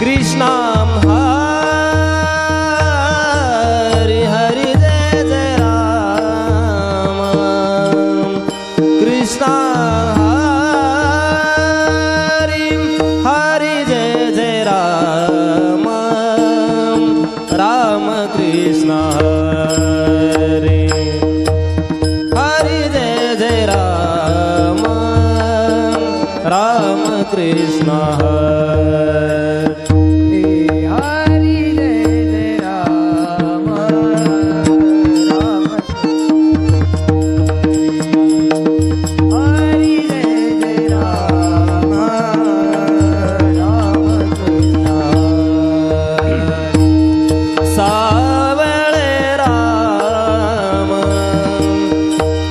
कृष्णाम हरि हरि जय जय राम कृष्णा हरि हरि जय जय राम राम कृष्ण हरि हरि जय जय राम राम कृष्ण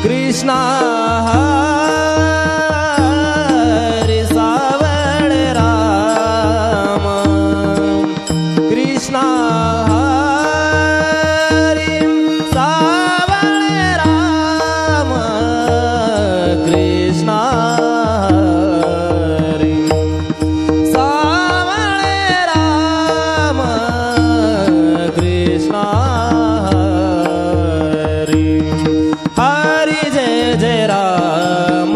कृष्णा हरि सावळे राम कृष्णा हरि सावळे राम कृष्णा हरि सावळे राम कृष्णा हरि जय जय राम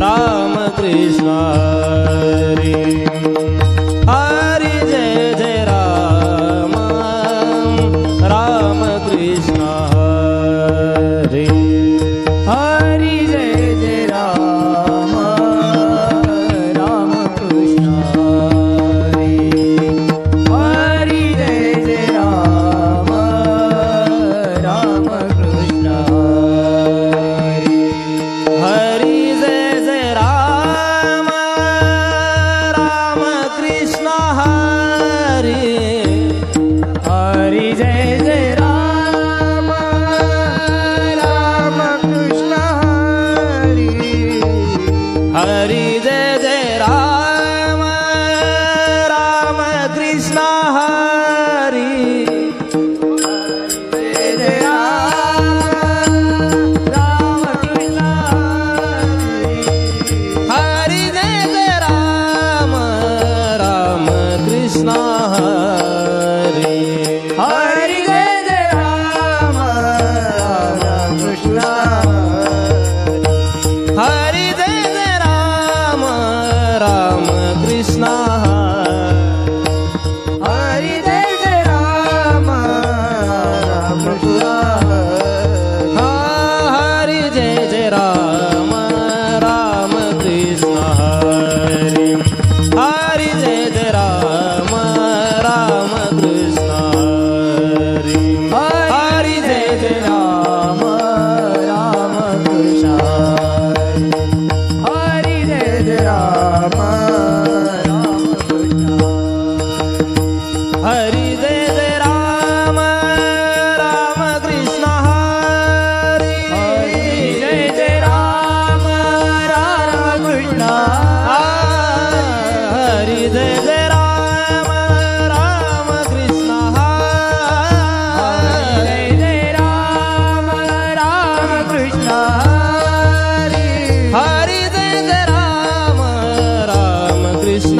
राम कृष्ण हरि हरि जय जय राम राम कृष्ण हरि हरि जय जय राम राम कृष्ण हरि हरि जय जय राम राम कृष्ण हरि जय जय राम राम कृष्ण हरि हरि जय जय राम राम कृष्ण हरि हरि जय जय राम राम कृष्ण हरि कृष्ण हरि हरि जय जय राम राम कृष्ण हरि जय जय राम राम कृष्ण हरि जय जय राम राम कृष्ण हरि जय जय राम राम कृष्ण हरि हरि जय जय राम राम कृष्ण हरि हरि जय जय राम राम कृष्ण हरि जय जय राम राम कृष्ण हरि जय जय राम राम कृष्ण हरि जय जय राम राम कृष्ण हरि जय जय राम राम कृष्ण हरि जय राम राम कृष्ण हरि हरि जय जय राम राम कृष्ण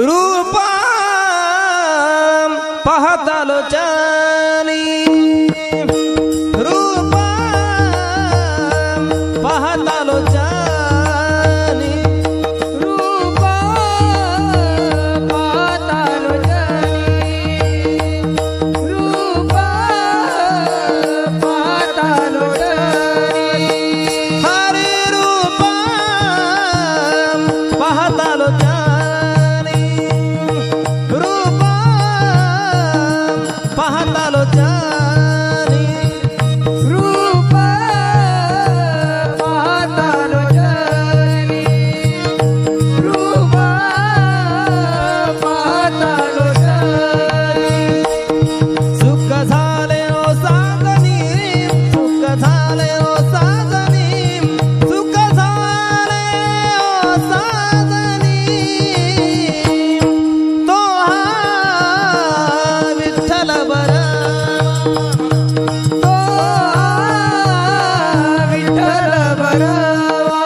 रूपा पाहता लोचनी रूपा पाहता लोचनी रूपा पाहता लोचनी रूपा पाहता लोचनी हरे रूपा पाहता लोचनी रूपा पाहता लोचनी रूपा पाहता लोचनी रूपा पाहता लोचनी सुख झाले ओ सागनी सुख झाले ओ सागनी सुख झाले ओ सागनी तो हा विठ्ठल बरा तो विठ्ठल बरवा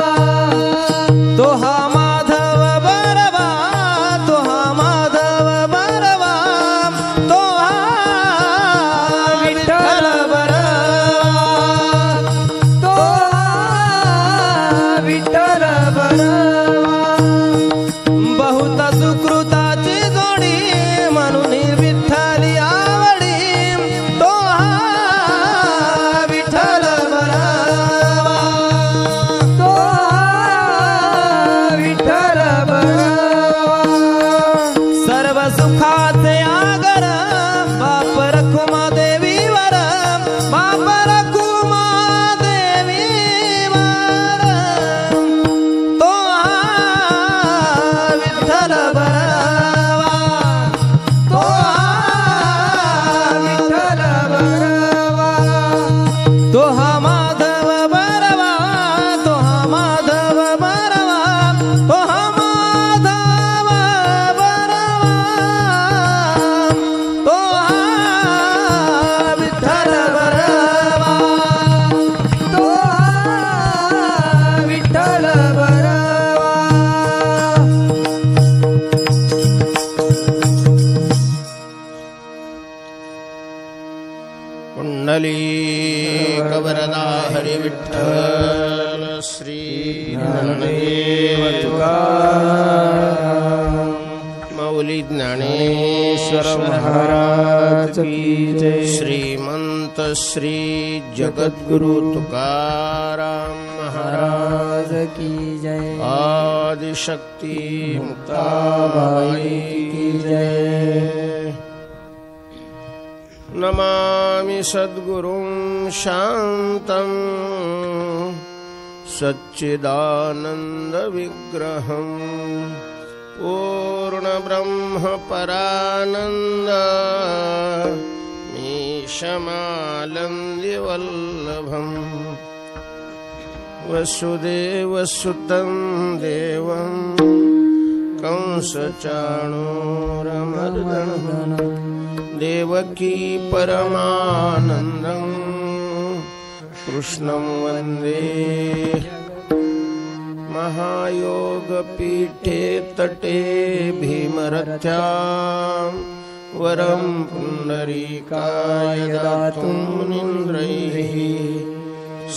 तो हा माधव बरवा तो हा माधव बरवा तो हा विठ्ठल बरवा तो विठ्ठल बरवा बहुत सुकृताची जोडी म्हणून विठ्ठली आवडी तो हा विठ्ठल बरावा तो विठ्ठल बरवा सर्व सुखाचे आगर बाप रखुमा देवीवर बाप रखुमा देवीवर तो हा विठ्ठल बरावा तो विठ्ठल बरवा तो हा माधव बरवा तो हा माधव बरवा तो हा माधव बरवा तो हा विठ्ठल बरवा तो विठ्ठल बरवा पुंडलीकवरदा हरि विठ्ठल श्री ज्ञानदेव तुकाराम माऊली ज्ञानेश्वर महाराज की जय श्रीमंत श्री जगद्गुरु तुकाराम महाराज की जय आदिशक्ति मुक्ताबाई की जय नमामि सद्गुरुं शान्तं सच्चिदानन्दविग्रहं पूर्णब्रह्मपरानन्द मीशमानन्दिवल्लभम् वसुदेवसुतं देवं कंसचाणूरमर्दनं देवकी परमानन्दं कृष्णं वन्दे महायोगपीठे तटे भीमरथ्यां वरं पुण्डरीकाय दातुं मुनीन्द्रैः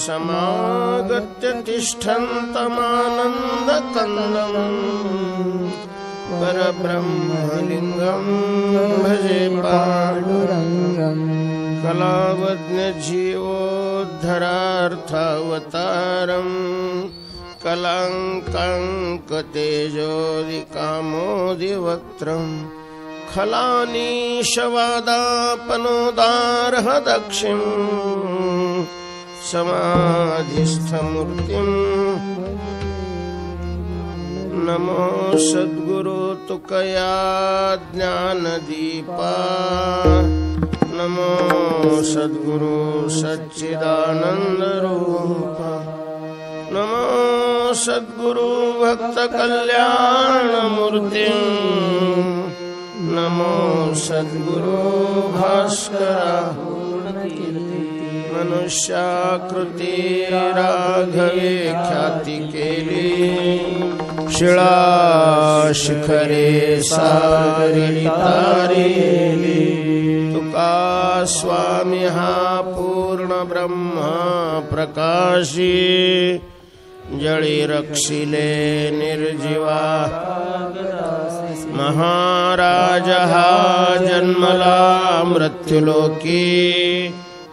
समागत्य तिष्ठन्तमानन्दकन्दम् परब्रह्मलिङ्गं भजे पाण्डुरङ्गं कलावज्ञजीवोद्धरार्थावतारं कलाङ्काङ्कतेजोदिकामोदिवक्त्रं खलानीशवादापनोदार्हदक्षिं समाधिस्थमूर्तिम् नमो सद्गुरु तुकया ज्ञानदीपा नमो सद्गुरु सच्चिदानन्दरूपा नमो सद्गुरु भक्तकल्याणमूर्ति नमो सद्गुरु भास्करा मनुष्याकृती राघवे ख्याती केली शिळा शिखरे सारी तारेली तुका स्वामी हा पूर्ण ब्रह्म प्रकाशी जळी रक्षिले निर्जीवा महाराज हा जन्मला मृत्युलोकी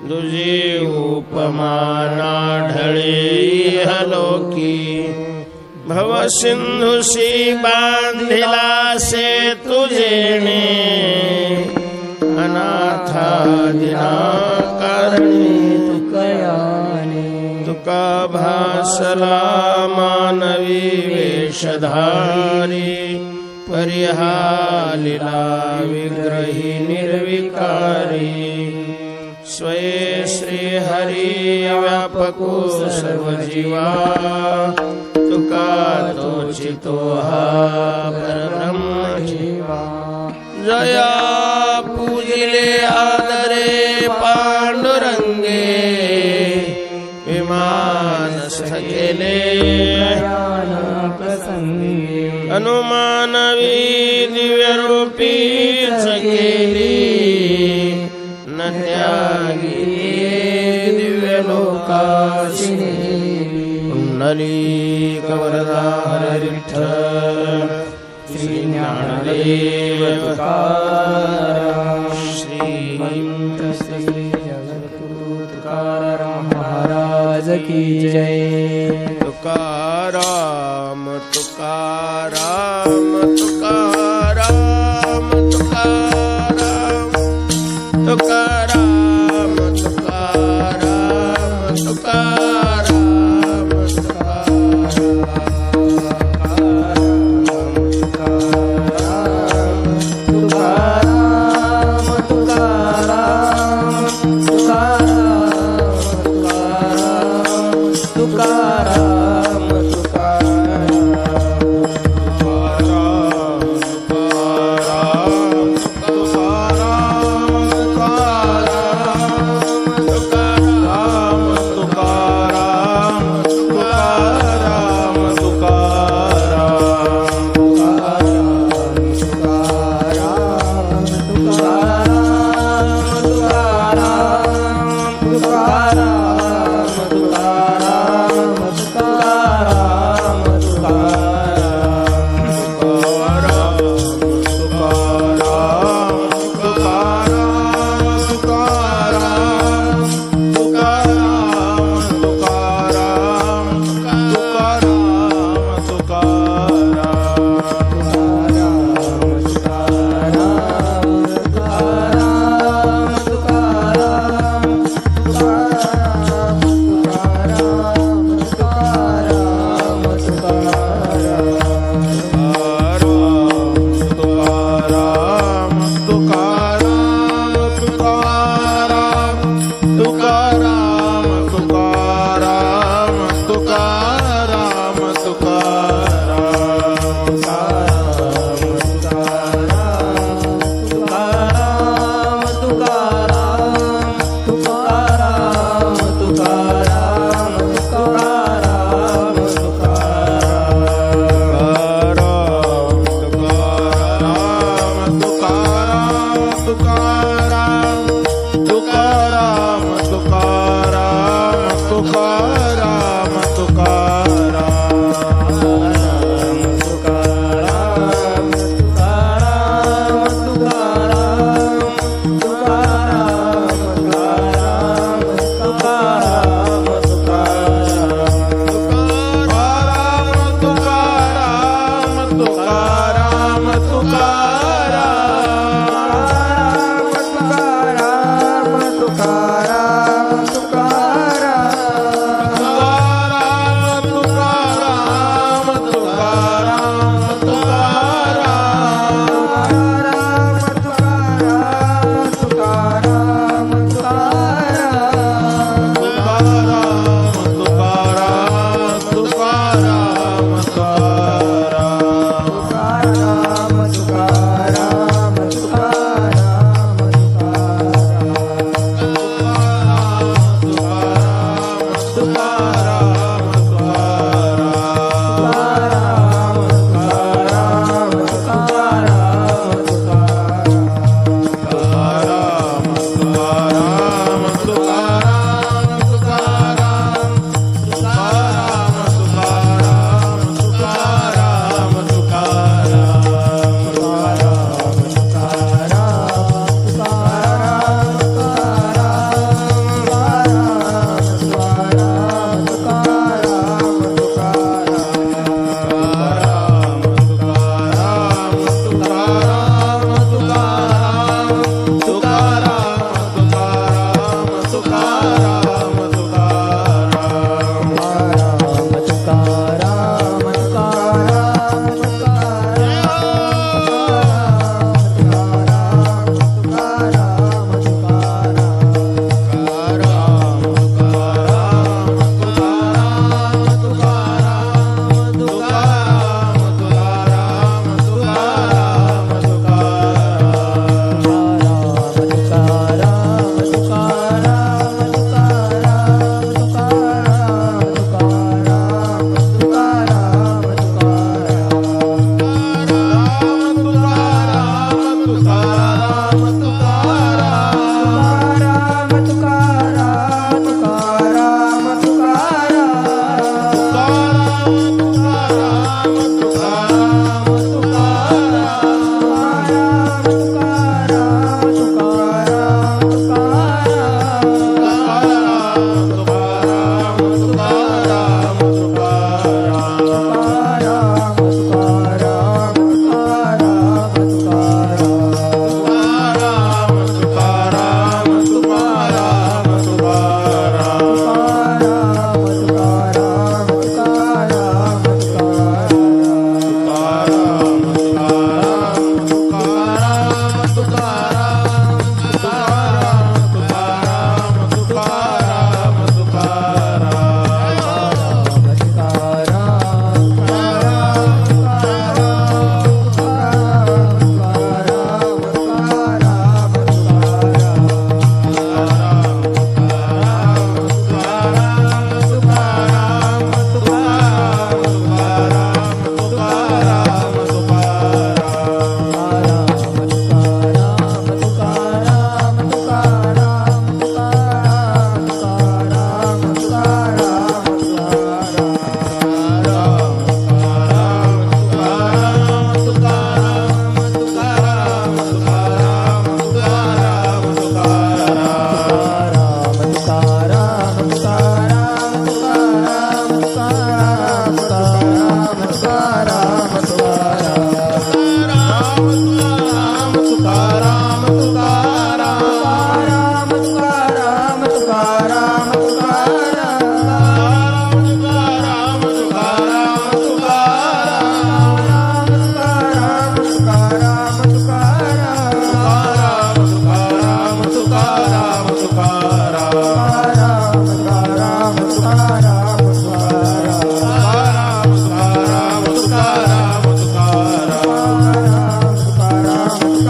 दुजी उपमा नाढळे हलोकी भव सिंधुशी बांधिला से तुझेने अनाथा दिना कारणी तुका भासला मानवी वेशधारी परिहालिला विग्रही निर्विकारी स्वये श्री हरी व्यापको सर्व जीवा तुका तोचितो हा परब्रह्म जीवा जया पूजिले आदरे पांडुरंगे विमानस्थ केले हनुमानवी दिव्यरूपी केली न त्यागी दिव्यलोकाशी कुंडली कवरदा हरी विठ्ठल श्री ज्ञानदेव तुकाराम श्री जगद्गुरु तुकाराम महाराज की जय तुकाराम तुकाराम तुकाराम तुकाराम तुकाराम तुकाराम तुकाराम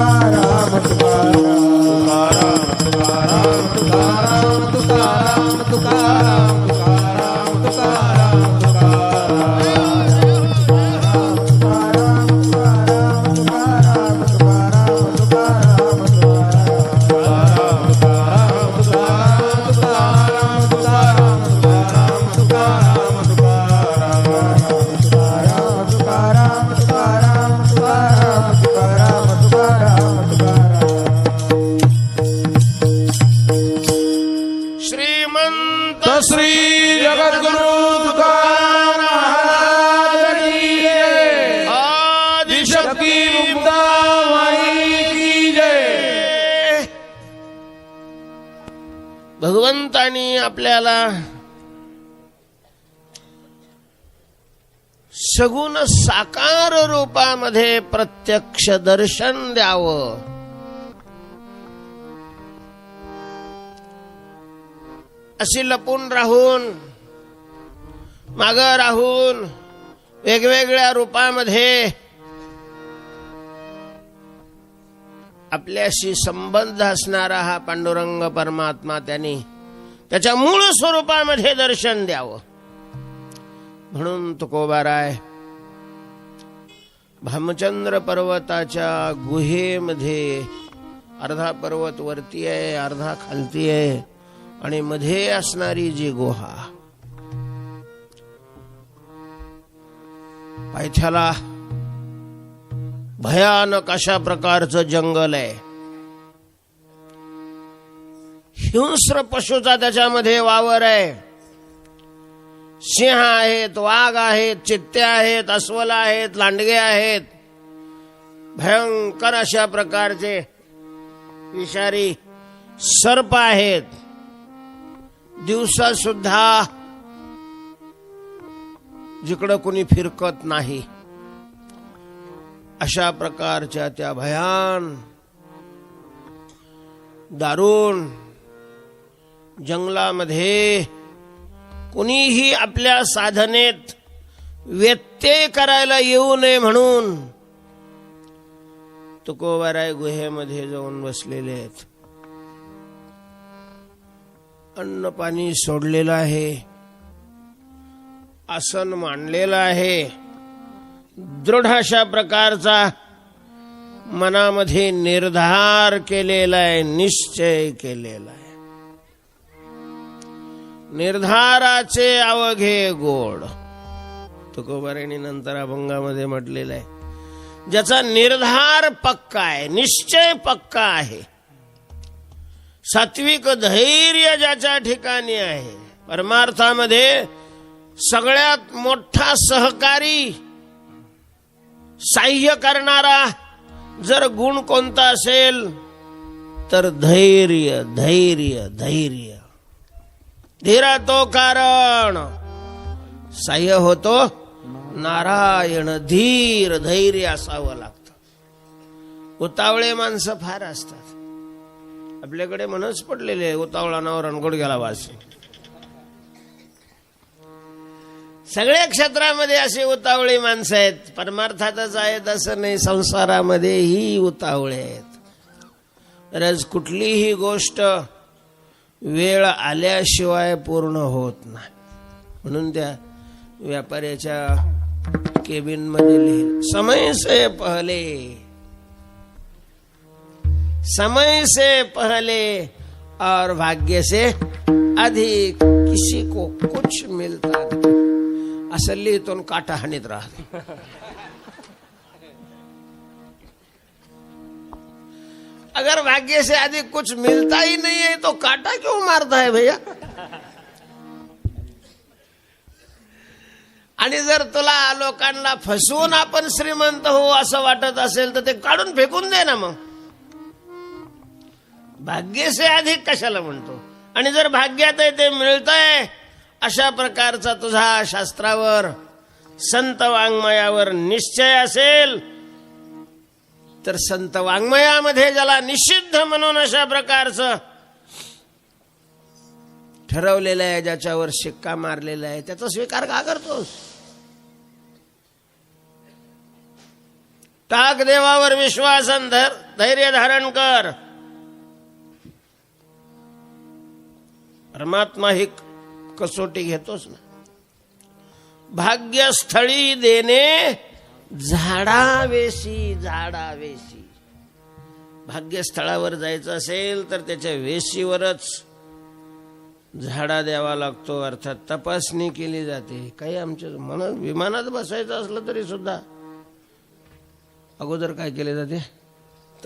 तुकाराम श्रीमंत श्री जगद्गुरु तुकाराम महाराज की जय. आदिशक्ती मुक्ताबाई की जय. भगवंतानी आपल्याला सगुण साकार रूपामध्ये प्रत्यक्ष दर्शन द्यावं. अशी लपून राहून माग राहून वेगवेगळ्या रूपामध्ये आपल्याशी संबंध असणारा हा पांडुरंग परमात्मा त्यांनी त्याच्या मूळ स्वरूपामध्ये दर्शन द्यावं म्हणून तुकोबाराय भामचंद्र पर्वताच्या गुहेमध्ये अर्धा पर्वत वरती आहे अर्धा खालती आहे आणि मध्ये असणारी जी गुहा पायथ्याला भयानक अशा प्रकारचं जंगल आहे. हिंस्र पशुचा त्याच्यामध्ये वावर आहे. सिंह आहेत वाघ आहेत चित्ते आहेत अस्वल आहेत लांडगे आहेत. भयंकर अशा प्रकारचे विषारी सर्प आहेत. दिवसा सुद्धा जिकडं कोणी फिरकत नाही अशा प्रकारच्या त्या भयान दारुण जंगलामध्ये कोणीही आपल्या साधनेत व्यत्यय करायला येऊ नये म्हणून तुकोबाराय गुहेमध्ये जाऊन बसलेले आहेत. अन्न पाणी सोडलेलं आहे. आसन मांडलेलं आहे. दृढ अशा प्रकारचा मनामध्ये निर्धार केलेला आहे निश्चय केलेला आहे. निर्धाराचे अवघे गोड तुकोबारायांनी नंतर अभंगामध्ये म्हटलेलं आहे. ज्याचा निर्धार पक्का आहे निश्चय पक्का आहे सात्विक धैर्य ज्याच्या ठिकाणी आहे परमार्थामध्ये सगळ्यात मोठा सहकारी सहाय्य करणारा जर गुण कोणता असेल तर धैर्य धैर्य धैर्य. धीरा तो कारण सहाय्य होतो नारायण. धीर धैर्य असावं लागतं. उतावळे माणसं फार असतात. आपल्याकडे म्हणच पडलेले उतावळानावर रणगोड गेला वास. सगळ्या क्षेत्रामध्ये असे उतावळे माणसं आहेत. परमार्थातच आहेत असं नाही संसारामध्येही उतावळे आहेत. रज कुठलीही गोष्ट वेळ आल्याशिवाय पूर्ण होत नाही म्हणून त्या व्यापाऱ्याच्या केबिन मध्ये लिहिले समय से पहले और भाग्य से अधिक किसी को कुछ मिलता नहीं. असं लिहितून काटा हाणीत राहत. अगर भाग्य से अधिक कुछ मिलता ही नहीं है तो काटा क्यों मारता है भैया. आणि जर तुला लोकांना फसवून आपण श्रीमंत हो असं वाटत असेल तर ते काढून फेकून दे ना. मग भाग्य से अधिक कशाला म्हणतो. आणि जर भाग्यात आहे ते मिळतंय अशा प्रकारचा तुझा शास्त्रावर संत वाङ्मयावर निश्चय असेल तर संत वाङ्मयामध्ये ज्याला निषिद्ध म्हणून अशा प्रकारचं ठरवलेलं आहे ज्याच्यावर शिक्का मारलेला आहे त्याचा स्वीकार का करतोस. टाक देवावर विश्वास आणि धैर्य धारण कर. परमात्मा ही कसोटी घेतोच ना. भाग्यस्थळी देणे झाडावेशी. झाडावेशी भाग्यस्थळावर जायचं असेल तर त्याच्या वेशीवरच झाडा द्यावा लागतो. अर्थात तपासणी केली जाते. काही आमच्या मनात विमानात बसायचं असलं तरी सुद्धा अगोदर काय केले जाते?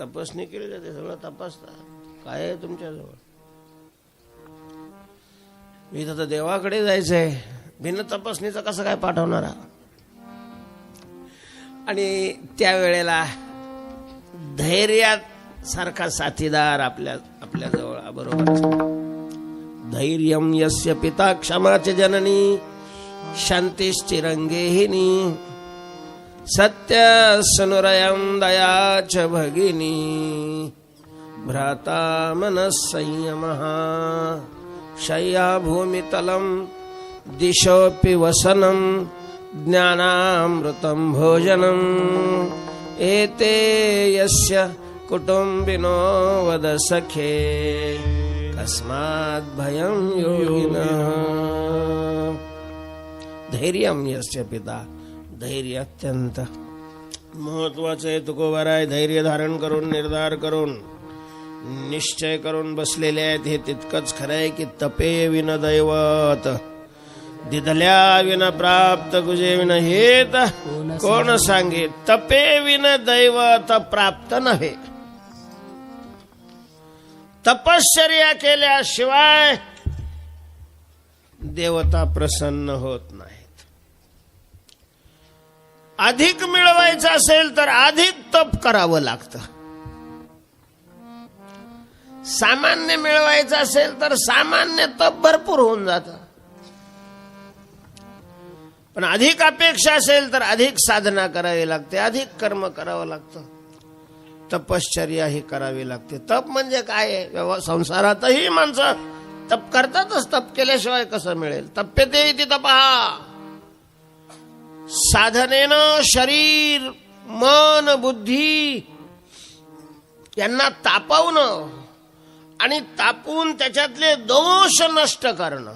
तपासणी केली जाते. सगळं तपासतात काय आहे तुमच्याजवळ. मी तर देवाकडे जायचंय, भिन्न तपासणीचं कसं काय पाठवणारा. आणि त्यावेळेला धैर्यात सारखा साथीदार आपल्या जवळ बरोबर. धैर्यं यस्य पिता क्षमाच जननी शांतिश्चिरंगेहिनी सत्य सनुरयं दयाच भगिनी भ्राता मनस्संयमः शय्या भूमितलं दिशोऽपि वसनं ज्ञानामृतं भोजनं एते यस्य कुटुम्बिनो वद सखे कस्मात् भयं योगिनः. धैर्यं यस्य पिता. धैर्य अत्यंत महत्वाचं आहे. तुकोबाराय धैर्य धारण करून निर्धार करून निश्चय करून बसलेले आहेत. हे तितकंच खरं आहे की तपे विन दैवत दिधल्या विन प्राप्त गुजे विन हेत कोण सांगे. तपे विन दैवत प्राप्त नव्हे. तपश्चर्या केल्याशिवाय देवता प्रसन्न होत नाहीत. अधिक मिळवायचं असेल तर अधिक तप करावं लागतं. सामान्य मिळवायचं असेल तर सामान्य तप भरपूर होऊन जातं. पण अधिक अपेक्षा असेल तर अधिक साधना करावी लागते, अधिक कर्म करावं लागतं. तपश्चर्या ही करावी लागते. तप म्हणजे काय आहे? संसारातही माणसं तप करतातच. तप केल्याशिवाय कसं मिळेल? तप्यते इति तपः. साधनेनं शरीर मन बुद्धी यांना तापवणं आणि तापून त्याच्यातले दोष नष्ट करणं.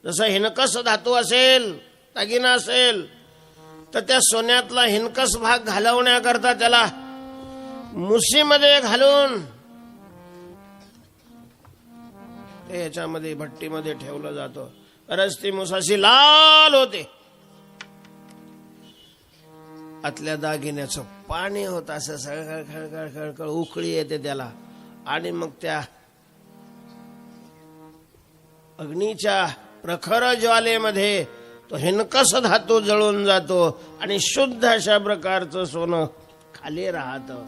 जसं हिनकस धातू असेल, दागिना असेल तर त्या सोन्यातला हिनकस भाग घालवण्याकरता त्याला मुशीमध्ये घालून ते याच्यामध्ये भट्टीमध्ये ठेवलं जातं. तरच ती मुसाशी लाल होते. आतल्या दागिन्याचं पाणी होत असं सळखळ खळखळ खळखळ उकळी येते त्याला. आणि मग त्या अग्नीच्या प्रखर ज्वालेमध्ये तो हिनकस धातू जळून जातो आणि शुद्ध अशा प्रकारचं सोनं खाली राहतं.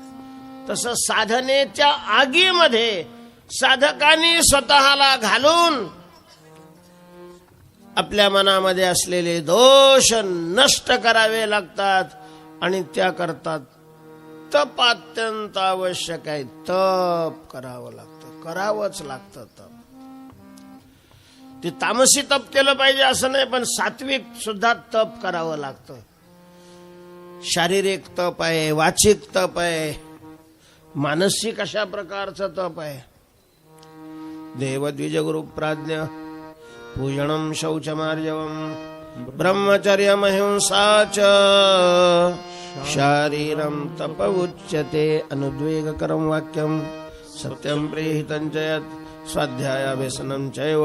तसं साधनेच्या आगीमध्ये साधकांनी स्वतःला घालून आपल्या मनामध्ये असलेले दोष नष्ट करावे लागतात. आणि त्याकरता तप अत्यंत आवश्यक आहे. तप करावं लागतं, करावंच लागतं तप. ते तामसी तप केलं पाहिजे असं नाही, पण सात्विक सुद्धा तप करावं लागतं. शारीरिक तप आहे, वाचिक तप आहे, मानसिक अशा प्रकारचं तप आहे. देवद्विज गुरु प्राज्ञ पूजनम शौचमार्जवम ब्रह्मचर्यमहिंसा च शारीरम तप उच्यते. अनुद्वेगकरं वाक्यं सत्यं प्रीहितं च यत् स्वाध्यायाभ्यसनं चैव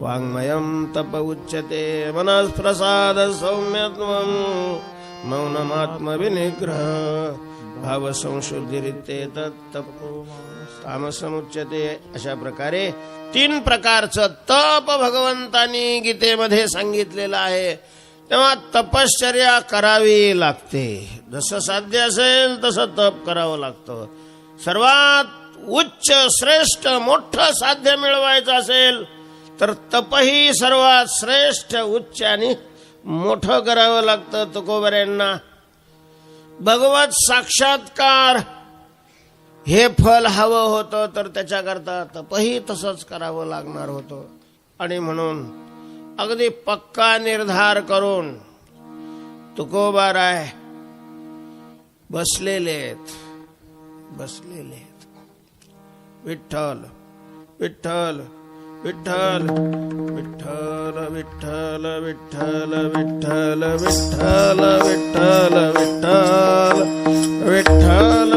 वाङ्मयं तप उच्यते. मनःप्रसाद सौम्यत्वं मौनमात्मविनिग्रह भावसंशुद्धिरित्येतत् तपो तामसमुच्यते. अशा प्रकारे 3 प्रकारचं तप भगवंतांनी गीतेमध्ये सांगितलेलं आहे. तेव्हा तपश्चर्या करावी लागते. जसं साध्य असेल तसं तप करावं लागतं. सर्वात उच्च श्रेष्ठ मोठं साध्य मिळवायचं असेल तर तपही सर्वात श्रेष्ठ उच्च आणि मोठं करावं लागतं. तुकोबारायांना भगवत साक्षात्कार हे फल हवं होतं तर त्याच्याकरता तपही तसंच करावं लागणार होतं. आणि म्हणून अगदी पक्का निर्धार करून तुकोबाराय बसलेले आहेत, बसलेले आहेत. विठ्ठल विठ्ठल विठ्ठल विठ्ठल विठ्ठल विठ्ठल विठ्ठल विठ्ठल विठ्ठल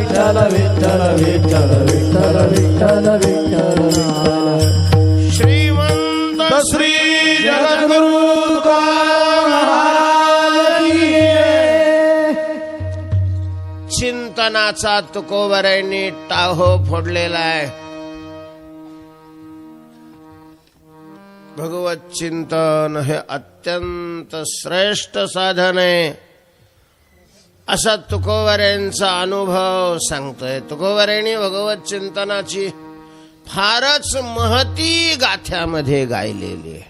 विठ्ठल विठ्ठल विठ्ठल विठ्ठल विठ्ठल श्रीमंत श्री जगद्गुरु तुकाराम महाराज की जय. चिंतनाचा तुकोबरायांनी टाहो फोडलेला आहे. भगवत चिंतन हे अत्यंत श्रेष्ठ साधन आहे असा तुकोबरायांचा अनुभव सांगतोय. तुकोबरायांनी भगवत चिंतनाची फारच महती गाथ्यामध्ये गायलेली आहे.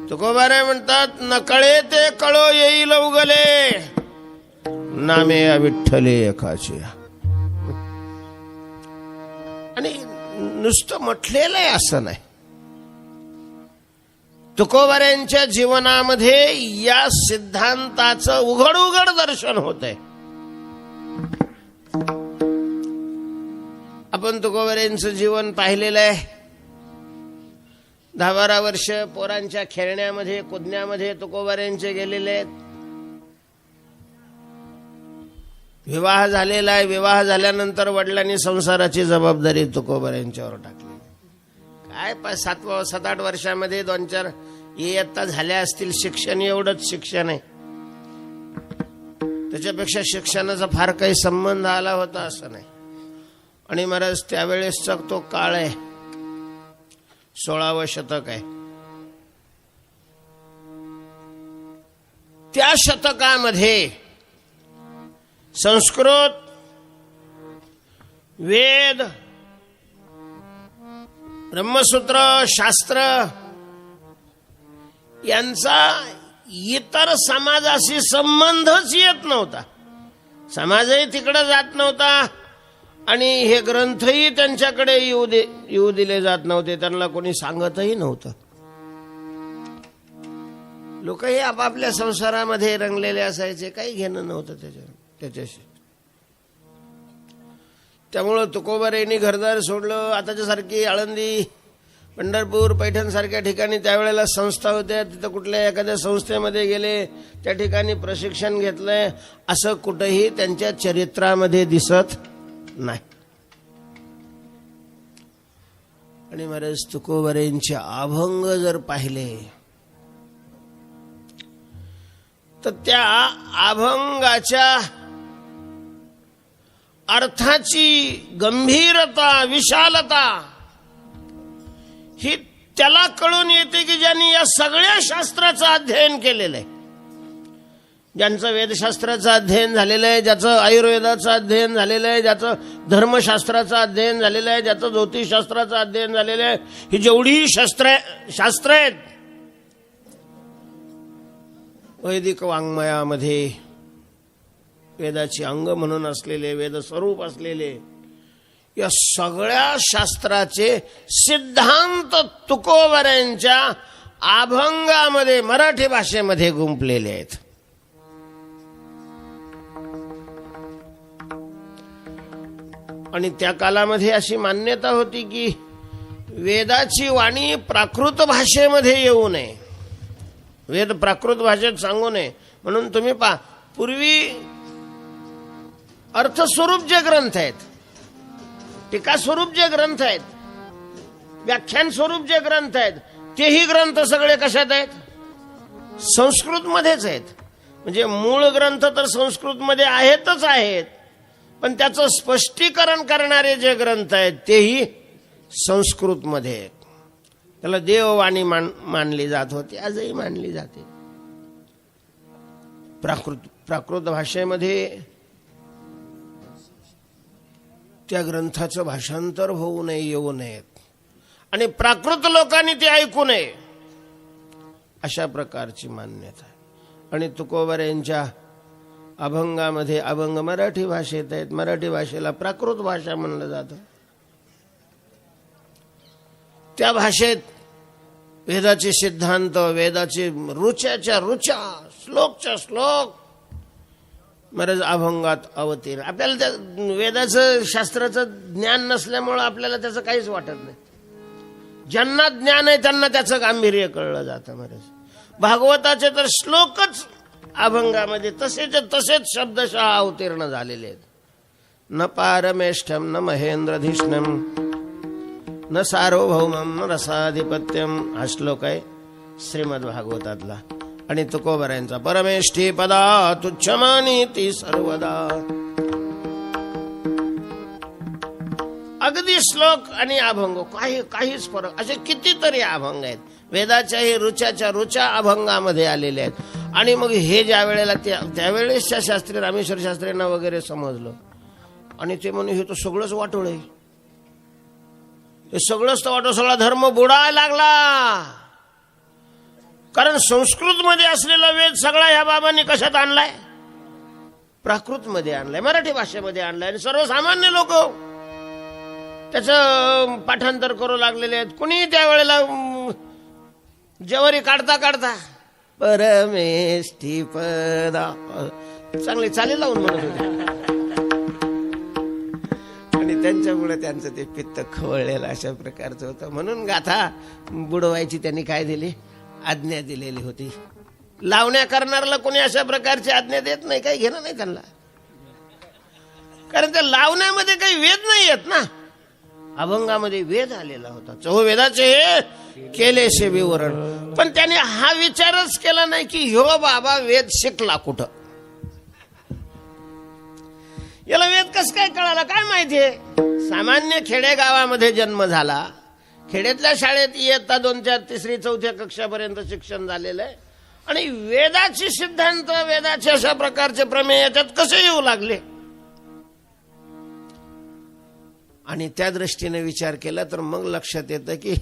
तुकोबाराय म्हणतात, नकळे ते कळो येईल उगले, नामे विठ्ठले एकाची. आणि नुसतं म्हटलेलं आहे असं नाही, तुकोबारायांच्या जीवनामध्ये या सिद्धांताचं उघड उघड दर्शन होत आहे. आपण तुकोबारायांचं जीवन पाहिलेलं आहे. 10-12 वर्ष पोरांच्या खेळण्यामध्ये कुदण्यामध्ये तुकोबारायांचे गेलेले आहेत. विवाह झालेला आहे. विवाह झाल्यानंतर वडिलांनी संसाराची जबाबदारी तुकोबारायांच्यावर टाकली. काय 7-8 वर्षामध्ये 2-4 इयत्ता झाल्या असतील. शिक्षण एवढंच शिक्षण आहे, त्याच्यापेक्षा शिक्षणाचा फार काही संबंध आला होता असं नाही. आणि महाराज त्यावेळेसचा तो काळ आहे, 16वे शतक आहे. त्या शतकामध्ये संस्कृत, वेद, ब्रह्मसूत्र, शास्त्र यांचा इतर समाजाशी संबंधच येत नव्हता. समाजही तिकडे जात नव्हता आणि हे ग्रंथही त्यांच्याकडे येऊ दिले जात नव्हते. त्यांना कोणी सांगतही नव्हतं. लोकही आपापल्या संसारामध्ये रंगलेले असायचे, काही घेणं नव्हतं त्याच्याशी. त्यामुळं तुकोबारायांनी घरदार सोडलं. आताच्या सारखी आळंदी, पंढरपूर, पैठण सारख्या ठिकाणी त्यावेळेला संस्था होत्या, तिथं कुठल्या एखाद्या संस्थेमध्ये गेले, त्या ठिकाणी प्रशिक्षण घेतलंय, असं कुठंही त्यांच्या चरित्रामध्ये दिसत नाही. आणि महाराज तुकोबारायांचे अभंग जर पाहिले तर त्या अभंगाच्या अर्थाची गंभीरता, विशालता ही त्याला कळून येते की ज्यांनी या सगळ्या शास्त्राचं अध्ययन केलेलं आहे. ज्यांचं वेदशास्त्राचं अध्ययन झालेलं आहे, ज्याचं आयुर्वेदाचं अध्ययन झालेलं आहे, ज्याचं धर्मशास्त्राचं अध्ययन झालेलं आहे, ज्याचं ज्योतिषशास्त्राचं अध्ययन झालेलं आहे, ही जेवढी शास्त्र आहेत वैदिक वाङ्मयामध्ये वेदाची अंग म्हणून असलेले, वेद स्वरूप असलेले या सगळ्या शास्त्राचे सिद्धांत तुकोबारायांच्या अभंगामध्ये, मराठी भाषेमध्ये गुंफलेले आहेत. आणि त्या कालामध्ये अशी मान्यता होती की वेदाची वाणी प्राकृत भाषेमध्ये येऊ नये, वेद प्राकृत भाषेत सांगू नये. म्हणून तुम्ही पहा, पूर्वी अर्थस्वरूप जे ग्रंथ आहेत, टीका स्वरूप जे ग्रंथ आहेत, व्याख्यान स्वरूप जे ग्रंथ आहेत, तेही ग्रंथ सगळे कशात आहेत? संस्कृतमध्येच आहेत. म्हणजे मूळ ग्रंथ तर संस्कृतमध्ये आहेतच आहेत, पण त्याचं स्पष्टीकरण करणारे जे ग्रंथ आहेत तेही संस्कृतमध्ये आहेत. त्याला देववाणी मानली जात होती, आजही मानली जाते. प्राकृत भाषेमध्ये त्या ग्रंथाचं भाषांतर होऊ नये, येऊ नयेत, आणि प्राकृत लोकांनी ते ऐकू नये, अशा प्रकारची मान्यता आहे. आणि तुकोबारायांच्या अभंगामध्ये, अभंग मराठी भाषेत आहेत, मराठी भाषेला प्राकृत भाषा म्हणलं जातं. त्या भाषेत वेदाचे सिद्धांत, वेदाचे रुच्याच्या रुचा, श्लोकच्या श्लोक महाराज अभंगात अवतीर्ण. आपल्याला त्या वेदाचं, शास्त्राचं ज्ञान नसल्यामुळं आपल्याला त्याचं काहीच वाटत नाही. ज्यांना ज्ञान आहे त्यांना त्याचं गांभीर्य कळलं जातं. महाराज भागवताचे तर श्लोकच अभंगामध्ये तसेच शब्दशः अवतीर्ण झालेले आहेत. न पारमेष्ठम न महेंद्रधिष्णम न सार्वभौमम न रसाधिपत्यम, हा श्लोक आहे श्रीमद भागवतातला. आणि तुकोबारायांचा परमेष्ठी पदा तुच्छमानी ती सर्वदा. अगदी श्लोक आणि अभंग काहीच फरक, असे कितीतरी अभंग आहेत वेदाच्याही रुच्याच्या रुचा अभंगामध्ये आलेले आहेत. आणि मग हे ज्या वेळेला त्यावेळेसच्या शास्त्री रामेश्वर शास्त्रींना वगैरे समजलं, आणि ते म्हणे हे तर सगळंच वाटोळ आहे, हे सगळंच तर वाटोळ, सगळा धर्म बुडायला लागला. कारण संस्कृत मध्ये असलेला वेद सगळा ह्या बाबांनी कशात आणलाय? प्राकृत मध्ये आणलाय, मराठी भाषेमध्ये आणलाय. आणि सर्वसामान्य लोक त्याचं पाठांतर करू लागलेले आहेत. कुणी त्यावेळेला जवारी काढता परमेष्ठी पदा चांगली चाली लावून म्हणत होते, आणि त्यांच्यामुळे त्यांचं ते पित्त खवळलेलं अशा प्रकारचं होतं. म्हणून गाथा बुडवायची त्यांनी काय दिली? आज्ञा दिलेली होती. लावण्या करणाऱ्याला कोणी अशा प्रकारची आज्ञा देत नाही, काही घेणं नाही त्यांना, कारण त्या लावण्यामध्ये काही वेद नाही येत ना. अभंगामध्ये वेद आलेला होता, चहुवेदाचे हे केलेशे विवरण. पण त्याने हा विचारच केला नाही की ह्यो बाबा वेद शिकला कुठं, याला वेद कस काय कळाला काय माहितीये. सामान्य खेडेगावामध्ये जन्म झाला, खेड्यातल्या शाळेत इयत्ता 2, 4, 3, 4 कक्षापर्यंत शिक्षण झालेलं आहे, आणि वेदाचे सिद्धांत, वेदाचे अशा प्रकारचे प्रमेय याच्यात कसे येऊ लागले? आणि त्या दृष्टीने विचार केला तर मग लक्षात येतं की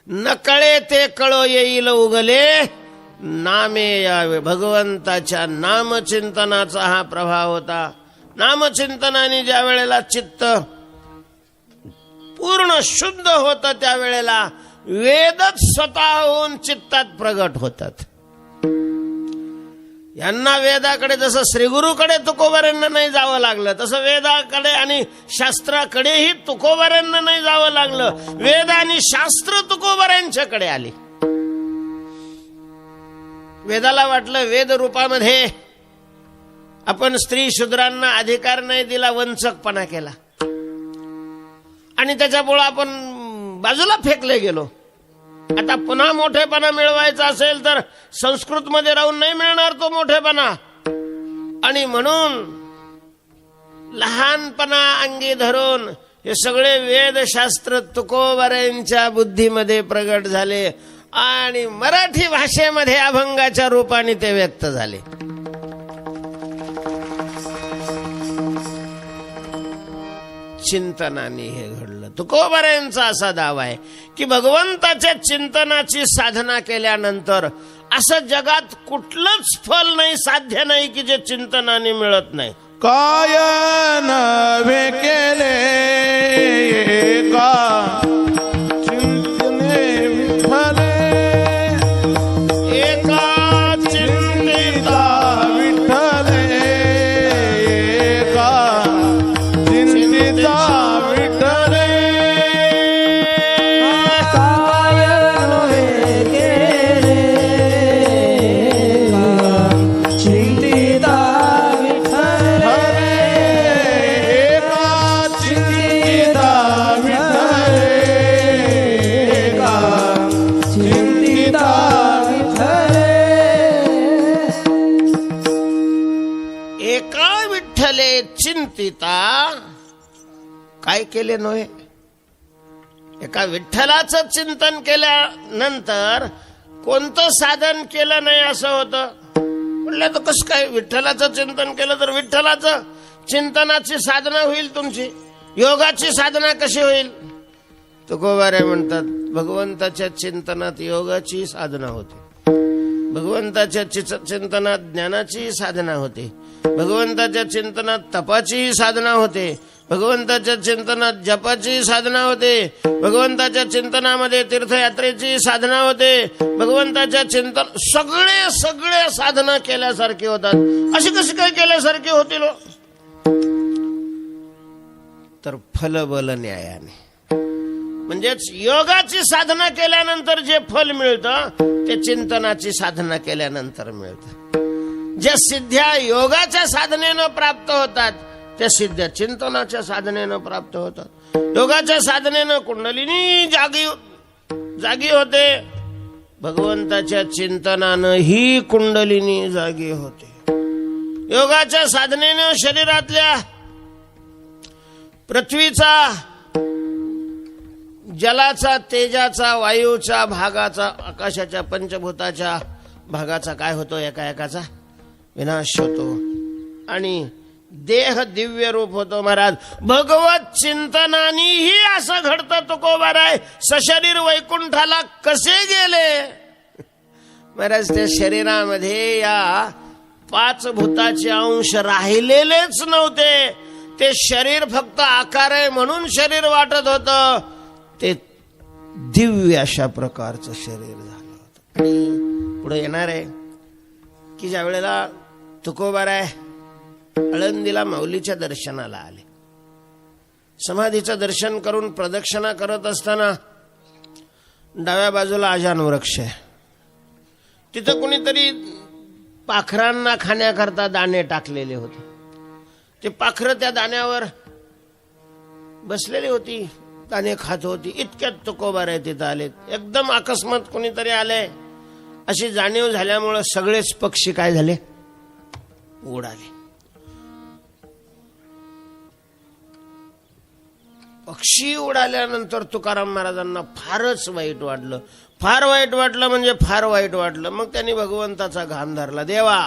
नकळे ते कळो येईल उगले नामे यावे. भगवंताच्या नामचिंतनाचा हा प्रभाव होता. नामचिंतनाने ज्या वेळेला चित्त पूर्ण शुद्ध होतं त्यावेळेला वेदच स्वतःहून चित्तात प्रगट होतात. यांना वेदाकडे जसं श्रीगुरूकडे तुकोबाऱ्यांना नाही जावं लागलं तसं वेदाकडे आणि शास्त्राकडेही तुकोबाऱ्यांना नाही जावं लागलं. वेद आणि शास्त्र तुकोबाऱ्यांच्याकडे आली. वेदाला वाटलं वेद रूपामध्ये आपण स्त्री शूद्रांना अधिकार नाही दिला, वंचकपणा केला आणि त्याच्यामुळे आपण बाजूला फेकले गेलो. आता पुन्हा मोठेपणा मिळवायचा असेल तर संस्कृत मध्ये राहून नाही मिळणार तो मोठेपणा. आणि म्हणून लहानपणा अंगी धरून हे सगळे वेदशास्त्र तुकोबाऱ्यांच्या बुद्धीमध्ये प्रगट झाले आणि मराठी भाषेमध्ये अभंगाच्या रूपाने ते व्यक्त झाले. चिंतनाने हे घडलं. तुकोबाऱ्यांचा असा दावा आहे की भगवंताच्या चिंतनाची साधना केल्यानंतर असं जगात कुठलंच फल नाही, साध्य नाही की जे चिंतनाने मिळत नाही. काय नव्हे केले एका चिंतने विठ्ठले, एका चिंतिता विठ्ठले, एका चिंतिता विठ्ठले. काय नव्हे केले चिंतिता विठ्ठले, एका चिंतिता विठ्ठले, एका चिंतिता विठ्ठले. एका विठ्ठले चिंतिता काय केले नव्हे. एका विठ्ठलाचं चिंतन केल्यानंतर कोणतं साधन केलं नाही असं होतं. म्हटलं तर कसं काय? विठ्ठलाचं चिंतन केलं तर विठ्ठलाचं चिंतनाची साधना होईल, तुमची योगाची साधना कशी होईल? तुकोबारे म्हणतात भगवंताच्या चिंतनात योगाची साधना होते, भगवंताच्या चिंतनात ज्ञानाची साधना होते, भगवंताच्या चिंतनात तपाची साधना होते, भगवंताच्या चिंतनात जपाची साधना होते, भगवंताच्या चिंतनामध्ये तीर्थयात्रेची साधना होते, भगवंताच्या चिंतन सगळे साधना केल्यासारखे होतात. अशी कशी काय केल्यासारखे होतील? तर फलबल न्यायाने, म्हणजेच योगाची साधना केल्यानंतर जे फल मिळतं ते चिंतनाची साधना केल्यानंतर मिळतं. ज्या सिद्ध्या योगाच्या साधनेनं प्राप्त होतात त्या सिद्ध्या चिंतनाच्या साधनेनं प्राप्त होतात. योगाच्या साधनेनं कुंडलिनी जागी होते, भगवंताच्या चिंतनानं ही कुंडलिनी जागी होते. योगाच्या साधनेनं शरीरातल्या पृथ्वीचा, जलाचा, तेजाचा, वायूचा भागाचा, आकाशाच्या पंचभूताच्या भागाचा काय होतो? एका विनाश होतो आणि देह दिव्य रूप होतो. महाराज भगवत चिंतनानीही असं घडतं. तुकोबाराय सशरीर वैकुंठाला कसे गेले? महाराज त्या शरीरामध्ये या 5 भूताचे अंश राहिलेलेच नव्हते. ते शरीर फक्त आकार आहे म्हणून शरीर वाटत होतं. ते दिव्य अशा प्रकारचं शरीर झालं होतं. आणि पुढे येणार आहे की ज्या वेळेला तुकोबाराय आळंदीला माऊलीच्या दर्शनाला आले, समाधीचं दर्शन करून प्रदक्षिणा करत असताना डाव्या बाजूला आजान वृक्ष आहे. तिथं कोणीतरी पाखरांना खाण्याकरता दाणे टाकलेले होते. ते पाखरं त्या दाण्यावर बसलेली होती, दाणे खात होती. इतक्यात तुकोबाराय तिथं आले. एकदम अकस्मात कोणीतरी आले अशी जाणीव झाल्यामुळं सगळेच पक्षी काय झाले? उडाले. पक्षी उडाल्यानंतर तुकाराम महाराजांना फारच वाईट वाटलं. फार वाईट वाटलं म्हणजे फार वाईट वाटलं. मग त्यांनी भगवंताचा घाम धरला. देवा,